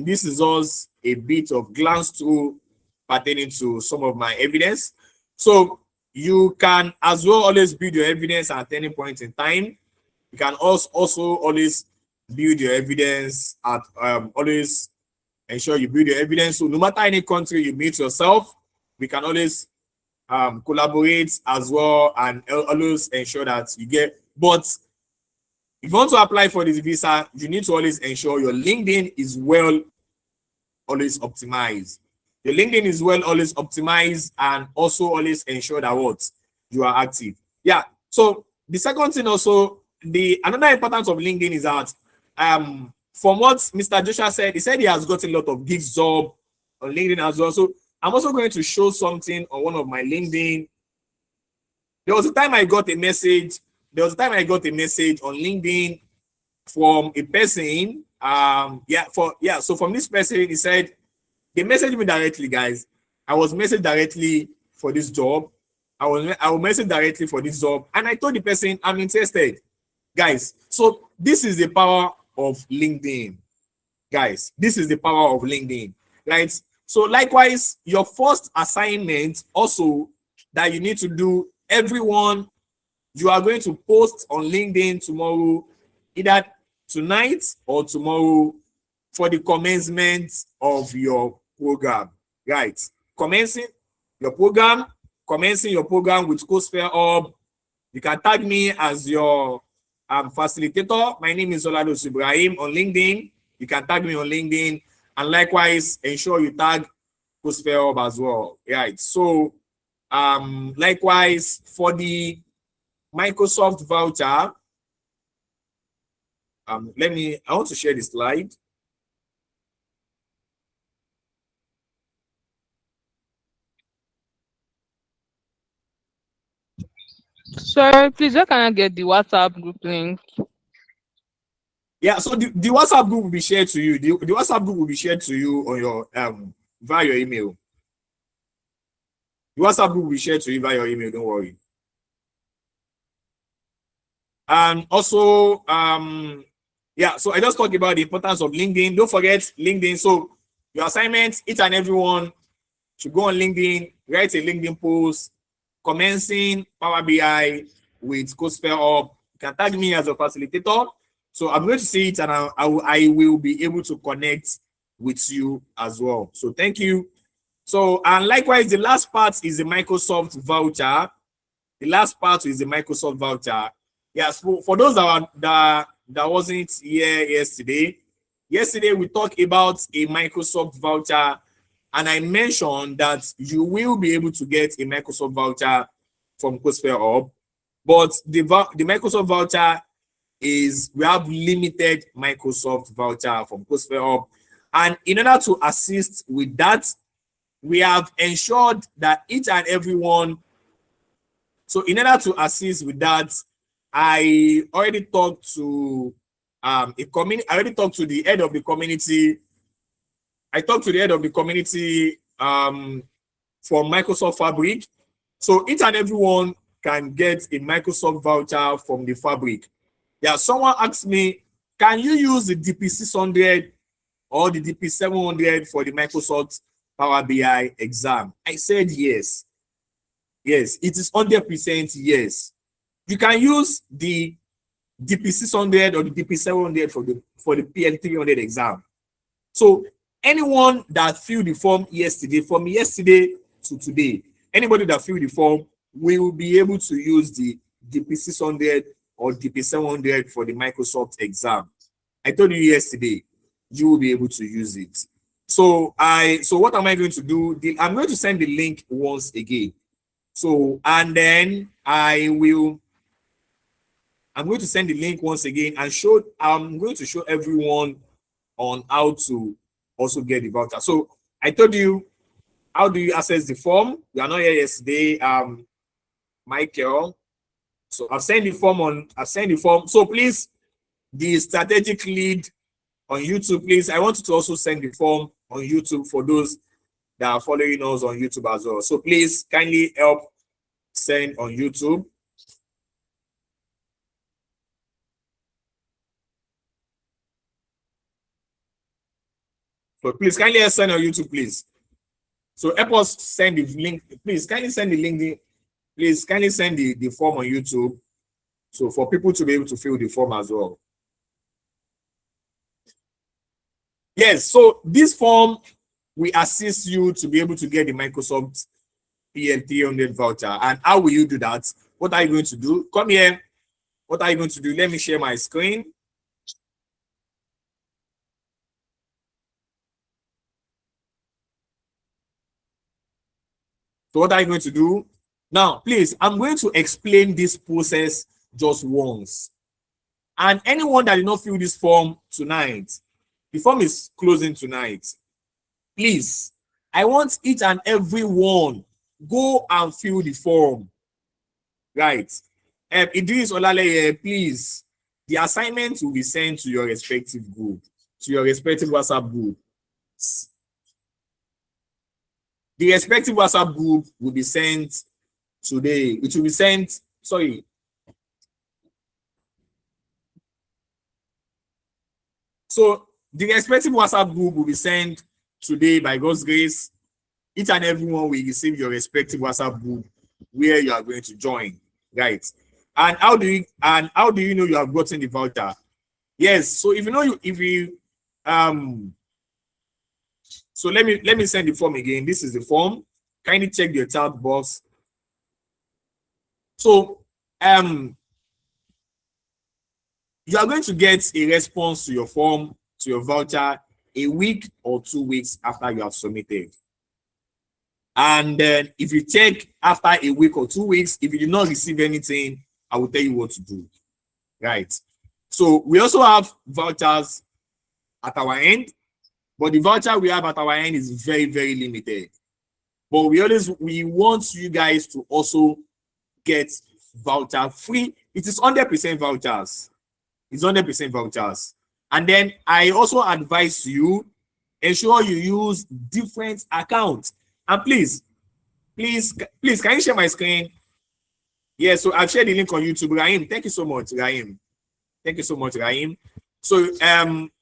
this is just a bit of glance through pertaining to some of my evidence. So you can as well always build your evidence at any point in time. You can also always build your evidence at always ensure you build your evidence. So no matter any country you meet yourself, we can always collaborate as well and always ensure that you get. But if you want to apply for this visa, you need to always ensure your LinkedIn is always optimized. Your LinkedIn is always optimized, and also always ensure that what you are active. Yeah. So the second thing also, another importance of LinkedIn is that from what Mr. Joshua said, he said he has got a lot of gigs job on LinkedIn as well. So I'm also going to show something on one of my LinkedIn. There was a time I got a message. On LinkedIn from a person. So from this person, he said, they messaged me directly, guys. I was messaged directly for this job. I was messaged directly for this job, and I told the person I'm interested, guys. So this is the power of LinkedIn, guys. This is the power of LinkedIn, right? So likewise, your first assignment also that you need to do, everyone, you are going to post on LinkedIn tomorrow, either tonight or tomorrow, for the commencement of your program, right? Commencing your program with CodeSphere Hub. You can tag me as your facilitator. My name is Oladosu Ibrahim on LinkedIn. You can tag me on LinkedIn, and likewise ensure you tag CodeSphere Hub as well, right? So likewise for the Microsoft voucher, I want to share the slide. Sorry, please, where can I get the WhatsApp group link? Yeah, so the WhatsApp group will be shared to you. The WhatsApp group will be shared to you on your via your email. The WhatsApp group will be shared to you via your email, don't worry. And also, so I just talked about the importance of LinkedIn. Don't forget LinkedIn. So your assignment, each and everyone should go on LinkedIn, write a LinkedIn post, commencing Power BI with CodeSphere Hub. You can tag me as a facilitator. So I'm going to see it, and I will be able to connect with you as well. So thank you. So, and likewise, the last part is the Microsoft voucher. The last part is the Microsoft voucher. Yes, for those that wasn't here yesterday. Yesterday, we talked about a Microsoft voucher, and I mentioned that you will be able to get a Microsoft voucher from CodeSphere Hub. But the Microsoft voucher is, we have limited Microsoft voucher from CodeSphere Hub. And in order to assist with that, we have ensured that each and every one. So in order to assist with that, I already talked to I already talked to the head of the community. I talked to the head of the community from Microsoft Fabric. So each and every one can get a Microsoft voucher from the Fabric. Yeah, someone asked me, can you use the DP600 or the DP700 for the Microsoft Power BI exam? I said yes. Yes, it is 100% yes. You can use the DP600 or the DP700 for the PL300 exam. So anyone that filled the form yesterday, from yesterday to today, anybody that filled the form will be able to use the DP600 or DP700 for the Microsoft exam. I told you yesterday, you will be able to use it. So what am I going to do? I'm going to send the link once again. So, and then I'm going to send the link once again and I'm going to show everyone on how to also get the voucher. So I told you, how do you access the form? You are not here yesterday, Michael. So I've sent the form. So please, the strategic lead on YouTube, please, I want you to also send the form on YouTube for those that are following us on YouTube as well. So please kindly help send on YouTube. So please kindly send on YouTube, please. So help us send the link. Please kindly send the link. Please kindly send the form on YouTube. So for people to be able to fill the form as well. Yes, so this form will assist you to be able to get the Microsoft PL300 voucher. And how will you do that? What are you going to do? Come here. What are you going to do? Let me share my screen. So what are you going to do? Now, please, I'm going to explain this process just once. And anyone that did not fill this form tonight, The form is closing tonight. Please, I want each and every one go and fill the form. Right. Idris Olaleye, please. The assignment will be sent to your respective group, to your respective WhatsApp group. The respective WhatsApp group will be sent today. It will be sent, sorry. So the respective WhatsApp group will be sent today by God's grace. Each and everyone will receive your respective WhatsApp group where you are going to join, right? And how do you know you have gotten the voucher? Yes, so so let me send the form again. This is the form. Kindly check the chat box. So you are going to get a response to your form, to your voucher, a week or 2 weeks after you have submitted. And then if you check after a week or 2 weeks, if you did not receive anything, I will tell you what to do. Right. So we also have vouchers at our end, but the voucher we have at our end is very, very limited. But we want you guys to also get voucher free. It is 100% vouchers. It's 100% vouchers. And then I also advise you, ensure you use different accounts. And please, can you share my screen? Yeah, so I've shared the link on YouTube. Rahim, thank you so much, Rahim. Thank you so much, Rahim. So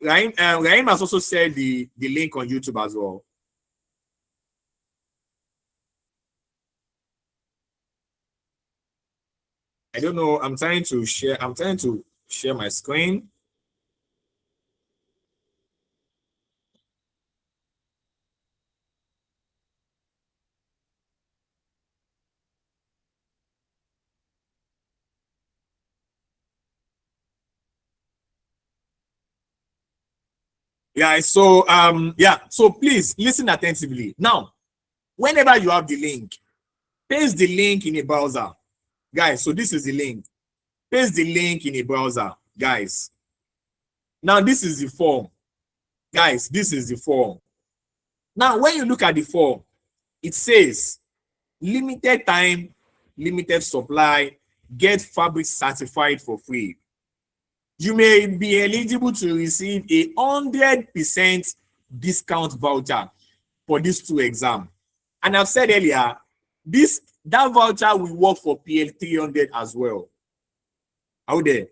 Rahim has also shared the link on YouTube as well. I don't know. I'm trying to share my screen. Yeah, so so please listen attentively. Now, whenever you have the link, paste the link in a browser. Guys, so this is the link. Paste the link in a browser, guys. Now, this is the form. Guys, this is the form. Now, when you look at the form, it says limited time, limited supply, get fabric certified for free. You may be eligible to receive a 100% discount voucher for these 2 exams. And I've said earlier, that voucher will work for PL 300 as well. Out there.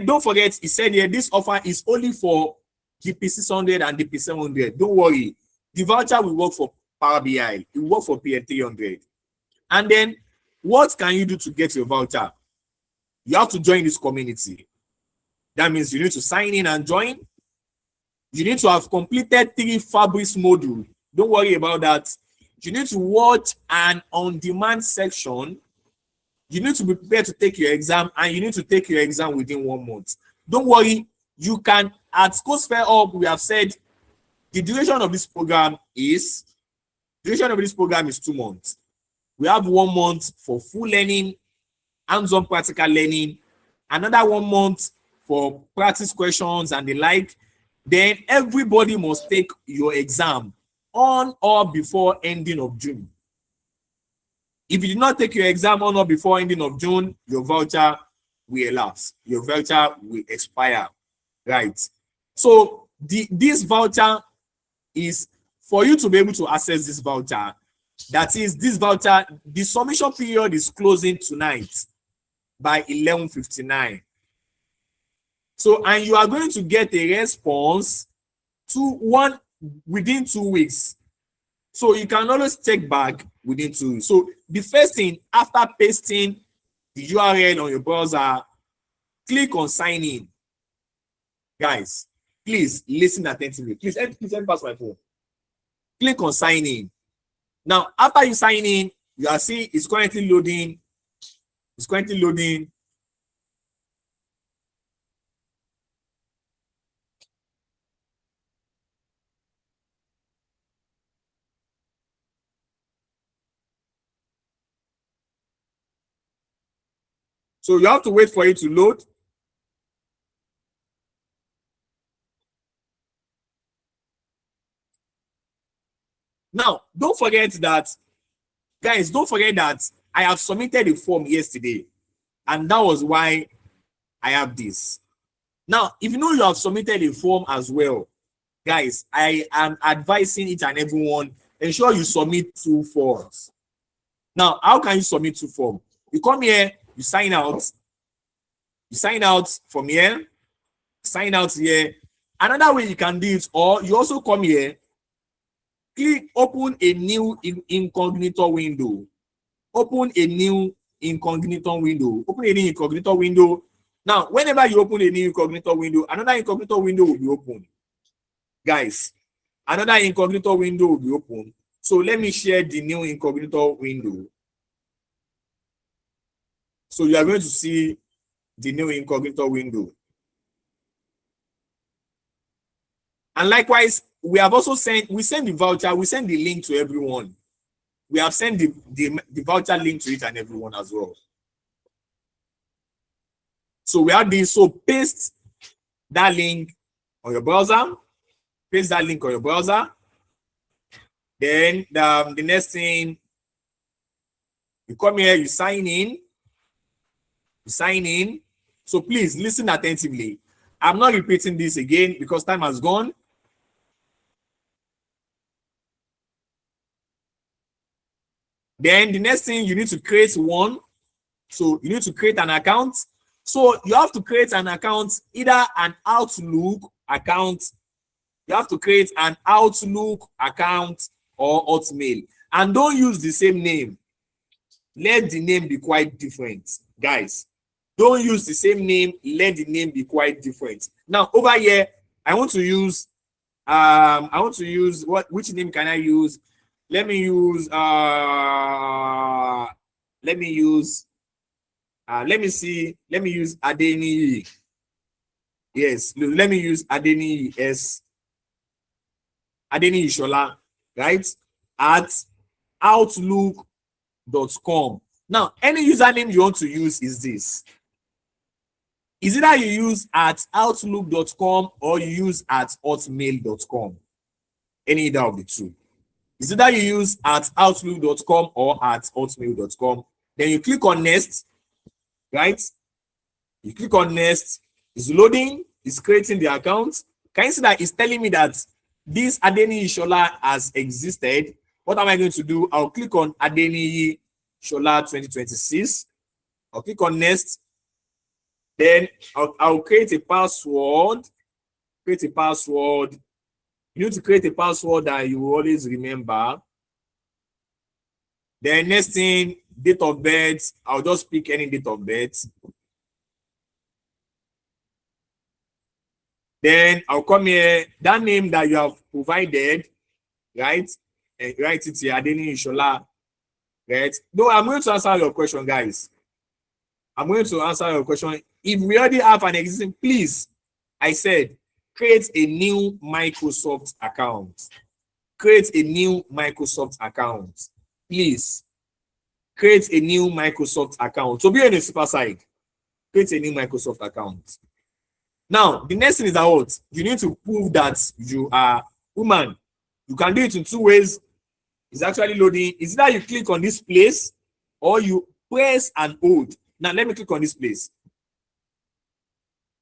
Don't forget, he said here, this offer is only for GP 600 and GP 700. Don't worry. The voucher will work for Power BI. It will work for PL 300. And then, what can you do to get your voucher? You have to join this community. That means you need to sign in and join. You need to have completed 3 fabrics modules. Don't worry about that. You need to watch an on-demand section. You need to be prepared to take your exam, and you need to take your exam within 1 month. Don't worry. You can, at CodeSphere Hub, we have said the duration of this program is 2 months. We have 1 month for full learning, hands-on practical learning, another 1 month for practice questions and the like. Then everybody must take your exam on or before ending of June. If you did not take your exam on or before ending of June, your voucher will elapse. Your voucher will expire. Right. So this voucher is for you to be able to access this voucher. That is, this voucher, the submission period is closing tonight by 11:59. So, and you are going to get a response within 2 weeks. So you can always check back within 2 weeks. So the first thing, after pasting the URL on your browser, click on sign in. Guys, please listen attentively. Please let me pass my phone. Click on sign in. Now, after you sign in, you are seeing it's currently loading. It's currently loading. So you have to wait for it to load. Now, don't forget that, guys, don't forget that I have submitted a form yesterday, and that was why I have this. Now, if you know you have submitted a form as well, guys, I am advising each and everyone, ensure you submit 2 forms. Now, how can you submit 2 forms? You come here, you sign out from here, sign out here. Another way you can do it, or you also come here, click open a new incognito window. Open a new incognito window. Open a new incognito window. Now, whenever you open a new incognito window, another incognito window will be open. Guys, another incognito window will be open. So let me share the new incognito window. So you are going to see the new incognito window. And likewise, we have also sent the voucher, we send the link to everyone. We have sent the voucher link to each and everyone as well. So we have this. So paste that link on your browser. Paste that link on your browser. Then the next thing, you come here, you sign in. You sign in. So please listen attentively. I'm not repeating this again because time has gone. Then the next thing, you need to create one. So you need to create an account. So you have to create an account, either an Outlook account. You have to create an Outlook account or Hotmail. And don't use the same name. Let the name be quite different, guys. Don't use the same name. Let the name be quite different. Now over here, I want to use which name can I use? Let me use Adeni. Yes, let me use Adeni S. Adeni Ishola, right? At outlook.com. Now, any username you want to use is this. Is either you use at outlook.com or you use at hotmail.com. Any either of the two. Is either you use at outlook.com or at hotmail.com. Then you click on next, right? You click on next. It's loading. It's creating the account. Can you see that it's telling me that this Adeni Shola has existed? What am I going to do? I'll click on Adeni Shola 2026. I'll click on next. Then I'll create a password. Create a password. You need to create a password that you will always remember. Then next thing, date of birth. I'll just pick any date of birth. Then I'll come here, that name that you have provided, right? And write it here, Adeni Ishola, right? No, I'm going to answer your question, guys. I'm going to answer your question. If we already have an existing, please, I said, create a new Microsoft account. Create a new Microsoft account. Please, create a new Microsoft account. So be on the super side, create a new Microsoft account. Now, the next thing is that what? You need to prove that you are woman. You can do it in 2 ways. It's actually loading. Is that you click on this place or you press and hold. Now, let me click on this place.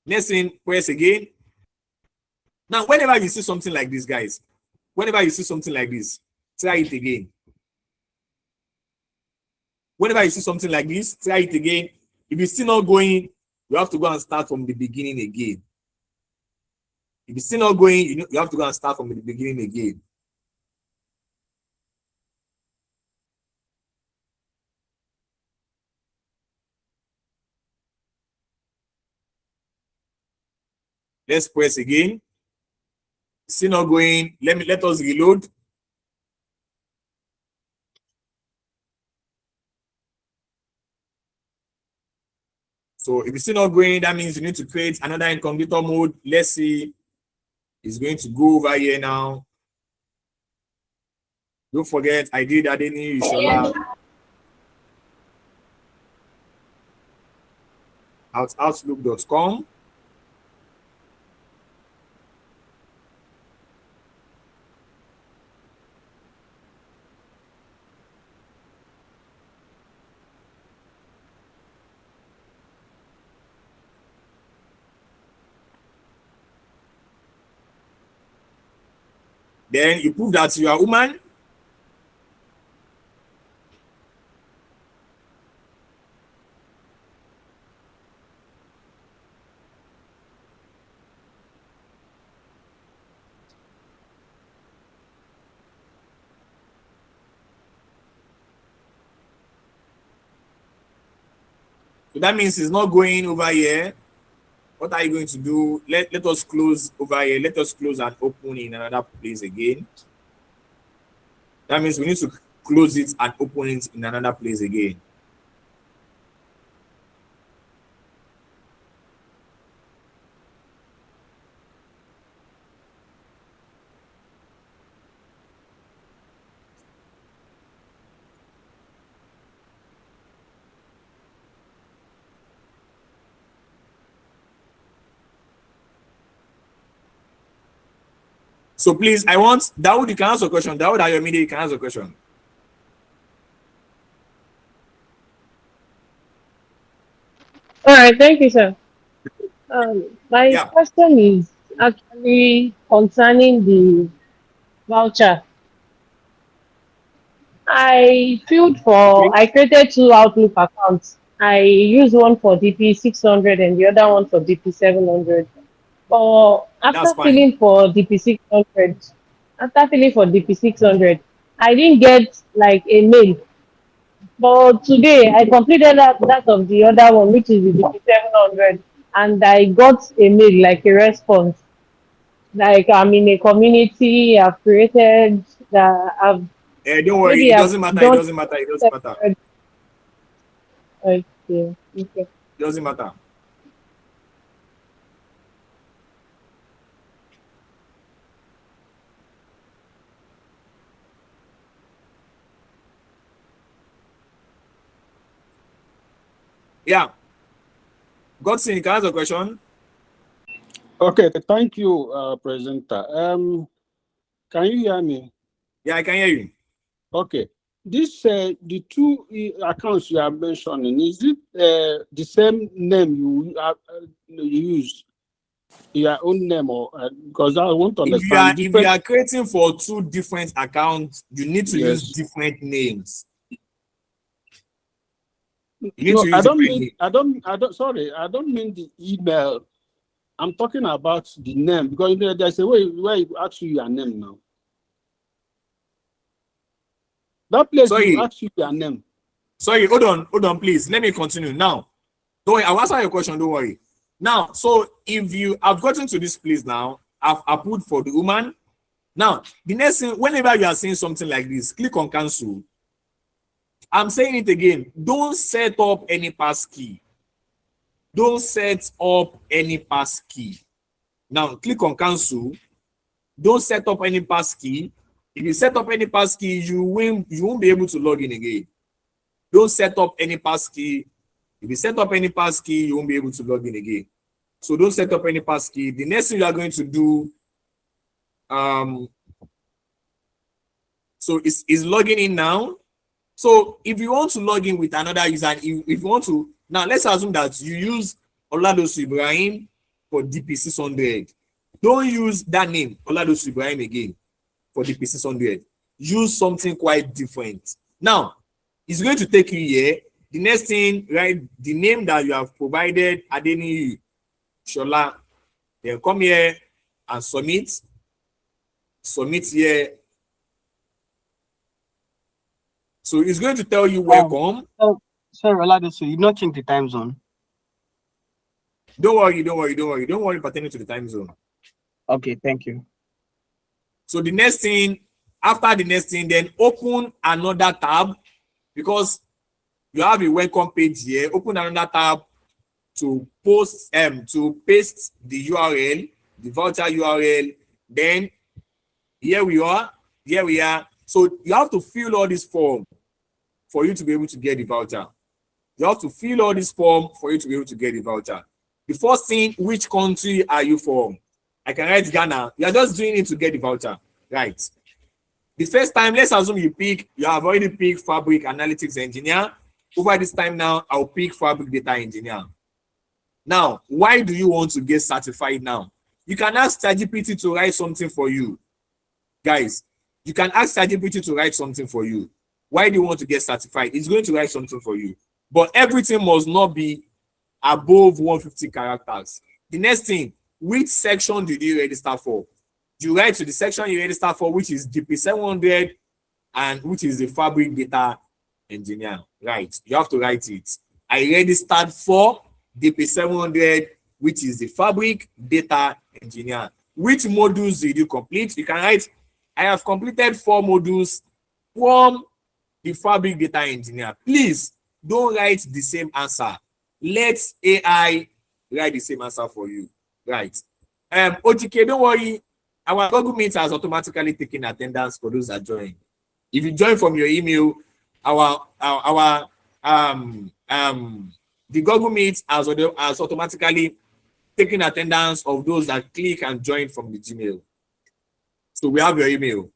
Next thing, press again. Now, whenever you see something like this, guys, whenever you see something like this, try it again. Whenever you see something like this, try it again. If it's still not going, you have to go and start from the beginning again. If it's still not going, you have to go and start from the beginning again. Let's press again. Still not going. Let us reload. So if it's still not going, that means you need to create another incognito mode. Let's see. It's going to go over here now. Don't forget, I did Adeni Ishola. Outlook.com. Then you prove that you are a woman. So that means it's not going over here. What are you going to do? Let us close over here. Let us close and open in another place again. That means we need to close it and open it in another place again. So please, I want Dawood, you can answer a question. Dawood Ayomide, you can answer a question. All right, thank you, sir. My Yeah. question is actually concerning the voucher. I created 2 Outlook accounts. I used one for DP 600 and the other one for DP 700. But That's fine. after filling for DP 600, I didn't get like a mail. But today I completed that of the other one, which is the DP 700, and I got a mail like a response. Like I'm in a community, I've created that I've Don't worry, maybe it I've doesn't matter. It done. doesn't matter. It doesn't matter. Okay. It doesn't matter. Yeah. Godson, you can ask a question. Okay, thank you, presenter. Can you hear me? Yeah, I can hear you. Okay. This the 2 accounts you are mentioning, is it the same name you use? Your own name, or because I want to understand. If you are creating for 2 different accounts, you need to use different names. I don't mean the email. I'm talking about the name, because there's a way where you ask you your name now. That place will ask you your name. Sorry, hold on, please. Let me continue now. Don't worry, I'll answer your question. Don't worry. Now, so if you have gotten to this place now, I've approved for the woman. Now, the next thing, whenever you are saying something like this, click on cancel. I'm saying it again. Don't set up any passkey. Don't set up any passkey. Now, click on cancel. Don't set up any passkey. If you set up any passkey, you won't be able to log in again. Don't set up any passkey. If you set up any passkey, you won't be able to log in again. So don't set up any passkey. The next thing you are going to do, so is logging in now. So if you want to log in with another user, if you want to, now let's assume that you use Oladosu Ibrahim for DP600. Don't use that name, Oladosu Ibrahim, again for DP600. Use something quite different. Now, it's going to take you here. The next thing, right, the name that you have provided, Adeni Shola, then come here and submit. Submit here. So it's going to tell you welcome. Sorry, Oladosu, you not change the time zone. Don't worry pertaining to the time zone. Okay, thank you. So the next thing, after the next thing, then open another tab, because you have a welcome page here. Open another tab to paste the URL, the voucher URL. Then here we are. So you have to fill all this form for you to be able to get the voucher. You have to fill all this form for you to be able to get the voucher. The first thing, which country are you from? I can write Ghana. You are just doing it to get the voucher, right? The first time, let's assume you have already picked Fabric Analytics Engineer. Over this time now, I'll pick Fabric Data Engineer. Now, why do you want to get certified now? You can ask ChatGPT to write something for you. Guys, you can ask ChatGPT to write something for you. Why do you want to get certified? It's going to write something for you. But everything must not be above 150 characters. The next thing, which section did you register for? You write to the section you register for, which is DP700 and which is the Fabric Data Engineer. Right, you have to write it. I registered for DP700, which is the Fabric Data Engineer. Which modules did you complete? You can write, I have completed 4 modules from the Fabric Data Engineer. Please don't write the same answer. Let AI write the same answer for you. Right. OTK, don't worry. Our Google Meet has automatically taken attendance for those that join. If you join from your email, the Google Meet has automatically taken attendance of those that click and join from the Gmail. So we have your email.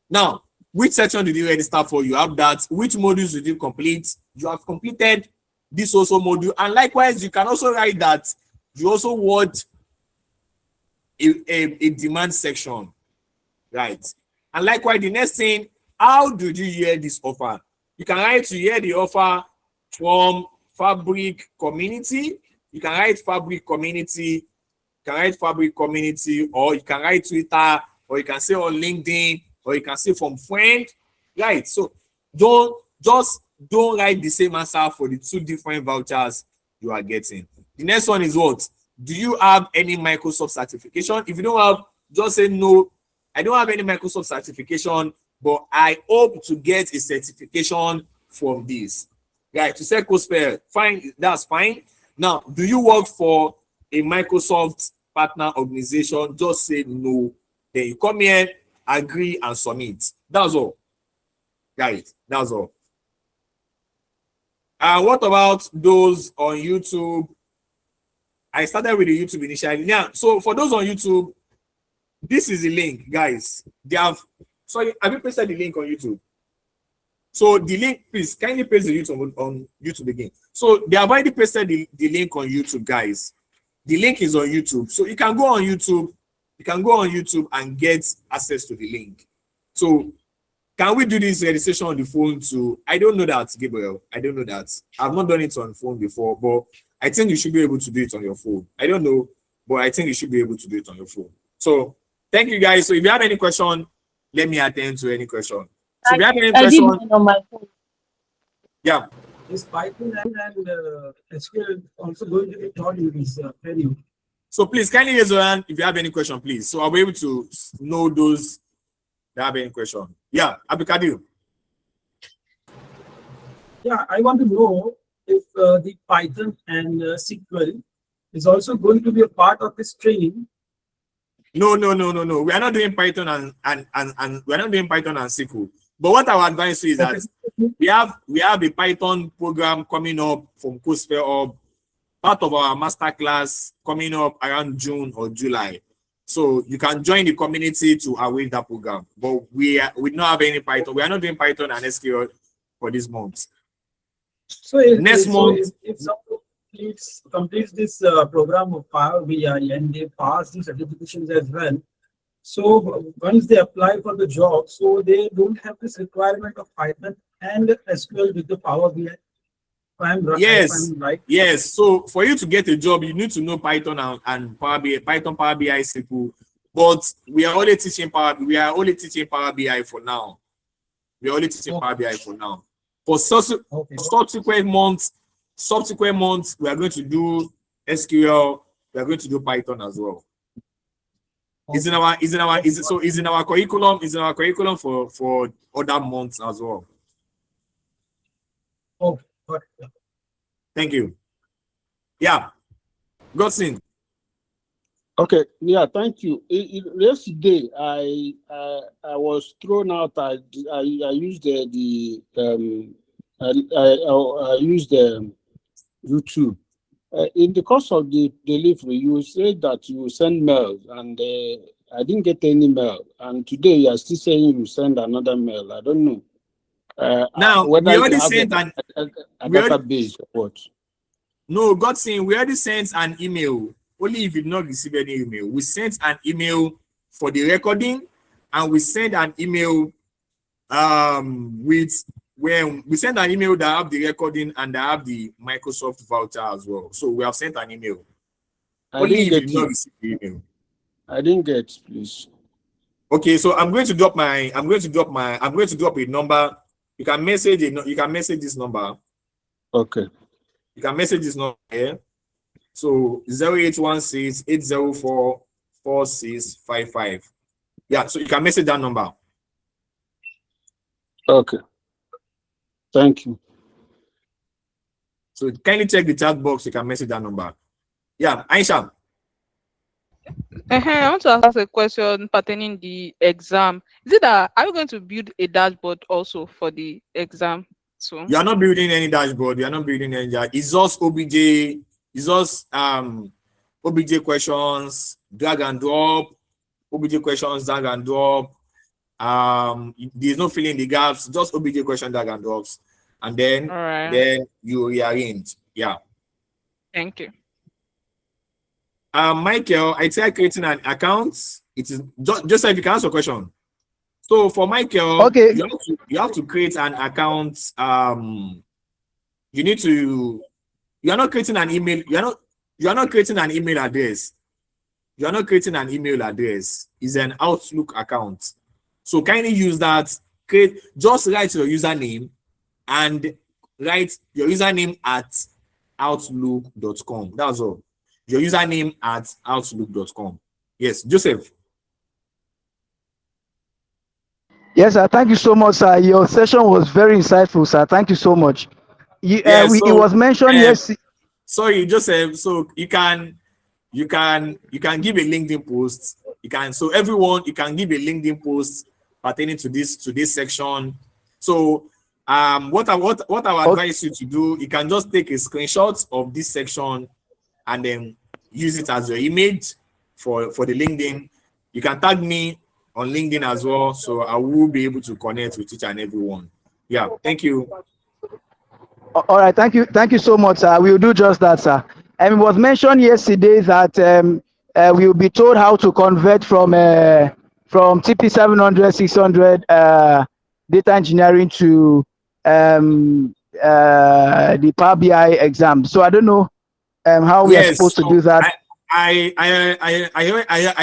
Now, which section did you register for? You have that. Which modules did you complete? You have completed this also module. And likewise, you can also write that you also want a demand section. Right. And likewise, the next thing, how did you hear this offer? You can write to hear the offer from Fabric Community. You can write Fabric Community. You can write Fabric Community, or you can write Twitter, or you can say on LinkedIn, or you can say from friend. Right. So don't write the same answer for the 2 different vouchers you are getting. The next one is what? Do you have any Microsoft certification? If you don't have, just say no. I don't have any Microsoft certification, but I hope to get a certification from this. Right, to say CodeSphere, fine, that's fine. Now, do you work for a Microsoft partner organization? Just say no. Then you come here, agree, and submit. That's all. Right, that's all. What about those on YouTube? I started with the YouTube initially. Yeah, so for those on YouTube, this is the link, guys. They have, sorry, have you pasted the link on YouTube? So the link, please, kindly paste the YouTube on YouTube again. So they have already pasted the link on YouTube, guys. The link is on YouTube. So you can go on YouTube. You can go on YouTube and get access to the link. So can we do this registration on the phone too? I don't know that, Gabriel. I don't know that. I've not done it on phone before, but I think you should be able to do it on your phone. I don't know, but I think you should be able to do it on your phone. So thank you, guys. So if you have any question, let me attend to any question. So if you have any question, on my phone. Yeah. Is Python and SQL also going to be taught in this training? So please kindly raise your hand if you have any question, please. So I'll be able to know those that have any question. Yeah, Abdulkadir. Yeah, I want to know if the Python and SQL is also going to be a part of this training. No. We are not doing Python and we're not doing Python and SQL. But what I would advise you is that we have a Python program coming up from CodeSphere Hub, part of our masterclass coming up around June or July. So you can join the community to await that program. But we don't have any Python. We are not doing Python and SQL for this month. So next month, if someone completes this program of Power BI and they pass the certifications as well, so once they apply for the job, so they don't have this requirement of Python and SQL with the Power BI. Yes, yes. So for you to get a job, you need to know Python and Power BI, Python, Power BI, SQL. But we are only teaching Power BI for now. We are only teaching Power BI for now. For subsequent months, we are going to do SQL. We are going to do Python as well. Is in our curriculum. Is in our curriculum for other months as well. Okay. Thank you. Yeah, Godson. Okay. Yeah. Thank you. Yesterday, I was thrown out. I used I used YouTube. In the course of the delivery, you said that you send mails, and I didn't get any mail. And today, you are still saying you send another mail. I don't know. Now we already sent a database or what? No, Godson, we already sent an email. Only if you did not receive any email. We sent an email for the recording, and we send an email when we send an email that have the recording and that have the Microsoft voucher as well. So we have sent an email. Only if you did not receive the email. I didn't get, please. Okay, so I'm going to drop a number. You can message this number. Okay. You can message this number here. So 0816-804-4655. Yeah, so you can message that number. Okay. Thank you. So kindly check the chat box. You can message that number. Yeah, Aisha. I want to ask a question pertaining the exam. Is it that are you going to build a dashboard also for the exam too? You are not building any dashboard. You are not building any dashboard. It's just OBJ. It's just OBJ questions, drag and drop. OBJ questions, drag and drop. There's no filling the gaps. Just OBJ question, drag and drops, and then then you rearrange. Yeah. Thank you. Michael, I tried creating an account. It is just if you can answer a question. So for Michael, okay, you have to create an account. You are not creating an email. You are not creating an email address. You are not creating an email address. It's an Outlook account. So kindly use that. Just write your username and write your username at outlook.com. That's all. Your username at outlook.com. Yes, Joseph. Yes, sir. Thank you so much, sir. Your session was very insightful, sir. Thank you so much. It was mentioned yes. Sorry, Joseph. So you can give a LinkedIn post. You can give a LinkedIn post pertaining to this section. So what I would advise you to do, you can just take a screenshot of this section and then use it as your image for the LinkedIn. You can tag me on LinkedIn as well, so I will be able to connect with each and everyone. Yeah, thank you. All right, thank you so much, sir. We will do just that, sir. And it was mentioned yesterday that we will be told how to convert from TP 700, 600 data engineering to the Power BI exam. So I don't know how we are supposed to do that. I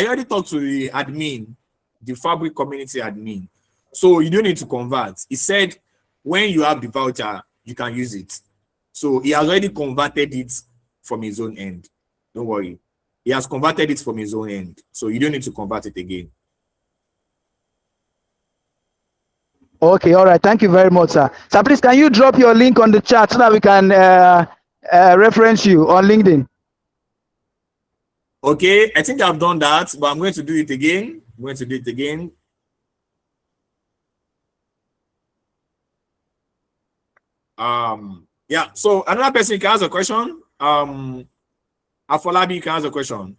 already talked to the admin, the Fabric community admin. So you don't need to convert. He said when you have the voucher, you can use it. So he has already converted it from his own end. Don't worry. He has converted it from his own end. So you don't need to convert it again. Okay, all right. Thank you very much, sir. So please, can you drop your link on the chat so that we can reference you on LinkedIn? Okay, I think I've done that, but I'm going to do it again. Yeah, so another person can ask a question. Afolabi can ask a question.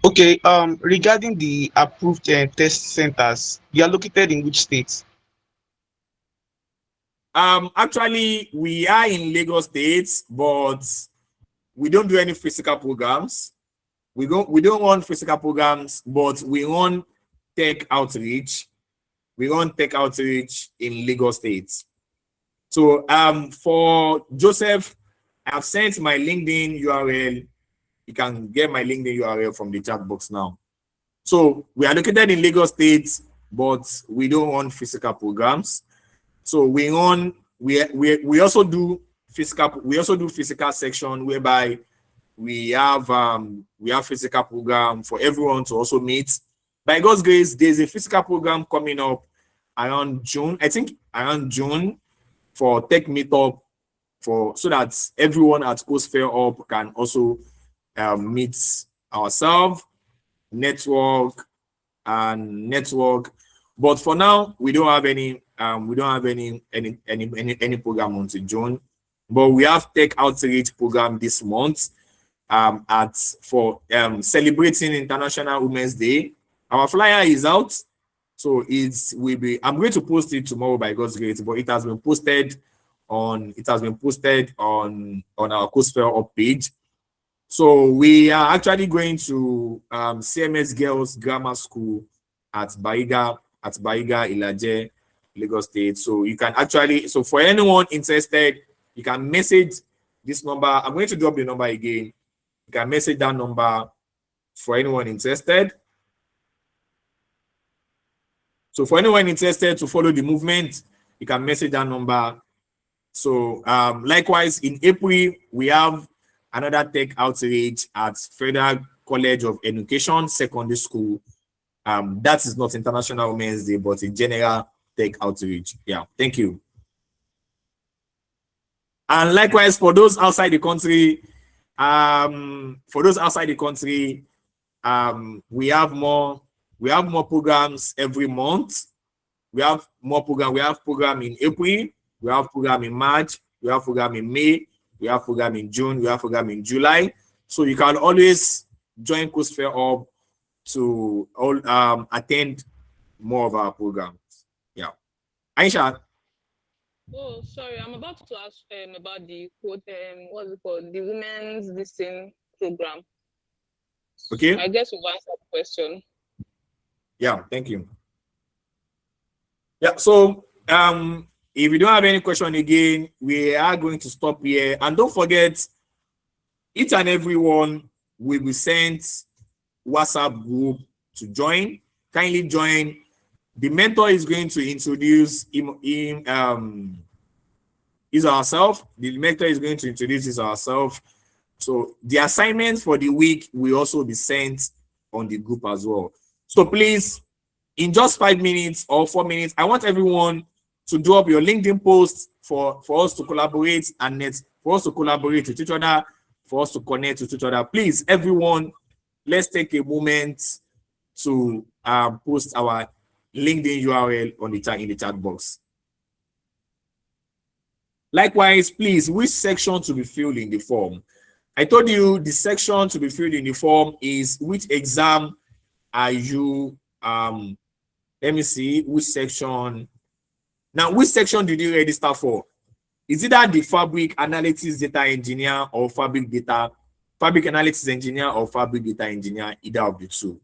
Okay, regarding the approved test centers, they are located in which states? Actually, we are in Lagos State, but we don't do any physical programs. We don't run physical programs, but we run tech outreach. We run tech outreach in Lagos State. So for Joseph, I've sent my LinkedIn URL. You can get my LinkedIn URL from the chat box now. So we are located in Lagos State, but we don't run physical programs. So we also do physical section whereby we have physical program for everyone to also meet. By God's grace, there's a physical program coming up around June. I think around June for tech meetup so that everyone at CodeSphere Hub can also meet ourselves, network. But for now, we don't have any program until June. But we have tech outreach program this month for celebrating International Women's Day. Our flyer is out, so I'm going to post it tomorrow by God's grace, but it has been posted on our CodeSphere Hub page. So we are actually going to CMS Girls Grammar School at Baiga, Ilaje, Lagos State. So you can actually, so for anyone interested, you can message this number. I'm going to drop the number again. You can message that number for anyone interested. So for anyone interested to follow the movement, you can message that number. So likewise, in April, we have another tech outreach at Federal College of Education Secondary School. That is not International Women's Day, but in general tech outreach. Yeah, thank you. And likewise, for those outside the country, we have more programs every month. We have more program. We have program in April. We have program in March. We have program in May. We have program in June. We have program in July. So you can always join CodeSphere Hub to attend more of our programs. Yeah, Aisha. Oh, sorry, I'm about to ask about the what's it called? The women's listening program. Okay. I guess we've answered the question. Yeah, thank you. Yeah, so if you don't have any question again, we are going to stop here. And don't forget, each and every one will be sent WhatsApp group to join. Kindly join. The mentor is going to introduce ourselves. The mentor is going to introduce ourselves. So the assignments for the week will also be sent on the group as well. So please, in just 5 minutes or 4 minutes, I want everyone to drop your LinkedIn posts for us to collaborate for us to collaborate with each other, for us to connect with each other. Please, everyone, let's take a moment to post our LinkedIn URL on the chat in the chat box. Likewise, please, which section to be filled in the form? I told you the section to be filled in the form is which exam are you let me see which section. Now, which section did you register for? Is it that the fabric analytics data engineer or fabric analytics engineer or fabric data engineer, either of the two?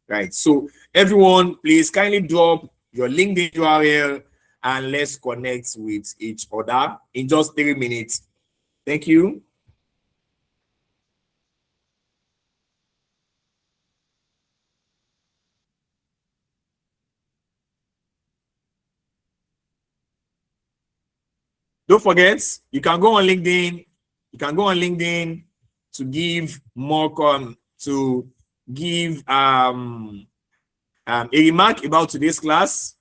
Right. So everyone, please kindly drop your LinkedIn URL and let's connect with each other in just 3 minutes. Thank you. Don't forget, you can go on LinkedIn. You can go on LinkedIn to give more to give a remark about today's class.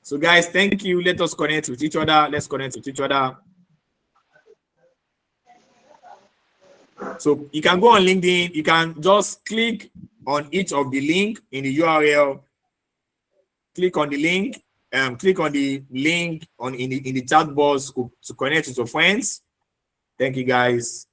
So guys, thank you. Let us connect with each other. Let's connect with each other. So you can go on LinkedIn. You can just click on each of the link in the URL. Click on the link. Click on the link in the chat box to connect with your friends. Thank you, guys.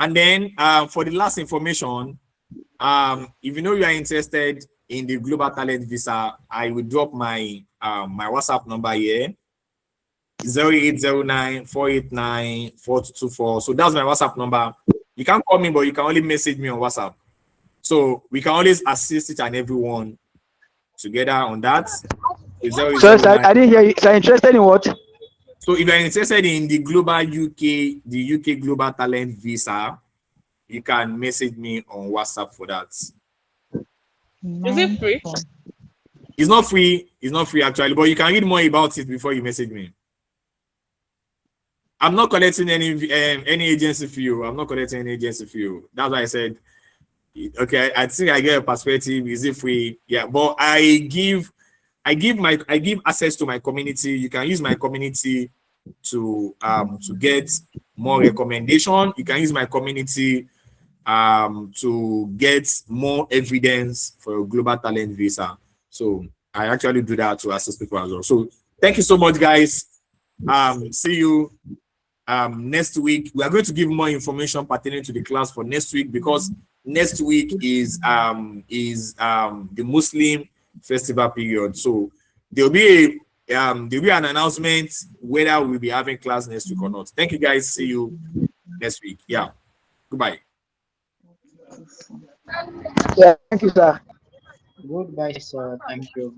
And then for the last information, if you know you are interested in the Global Talent Visa, I will drop my my WhatsApp number here, 0809-489-4224. So that's my WhatsApp number. You can't call me, but you can only message me on WhatsApp. So we can always assist each and everyone together on that. So I didn't hear you. So interested in what? So if you're interested in the the UK Global Talent Visa, you can message me on WhatsApp for that. Is it free? It's not free. It's not free actually, but you can read more about it before you message me. I'm not collecting any agency fee. I'm not collecting any agency fee. That's why I said Okay, I think I get a perspective is if we, yeah, but I give access to my community. You can use my community to get more recommendation. You can use my community to get more evidence for a global talent visa. So I actually do that to assist people as well. So thank you so much, guys. See you next week. We are going to give more information pertaining to the class for next week, because next week is the Muslim festival period. So there'll be an announcement whether we'll be having class next week or not. Thank you, guys. See you next week. Yeah. Goodbye. Yeah, thank you, sir. Goodbye, sir. Thank you.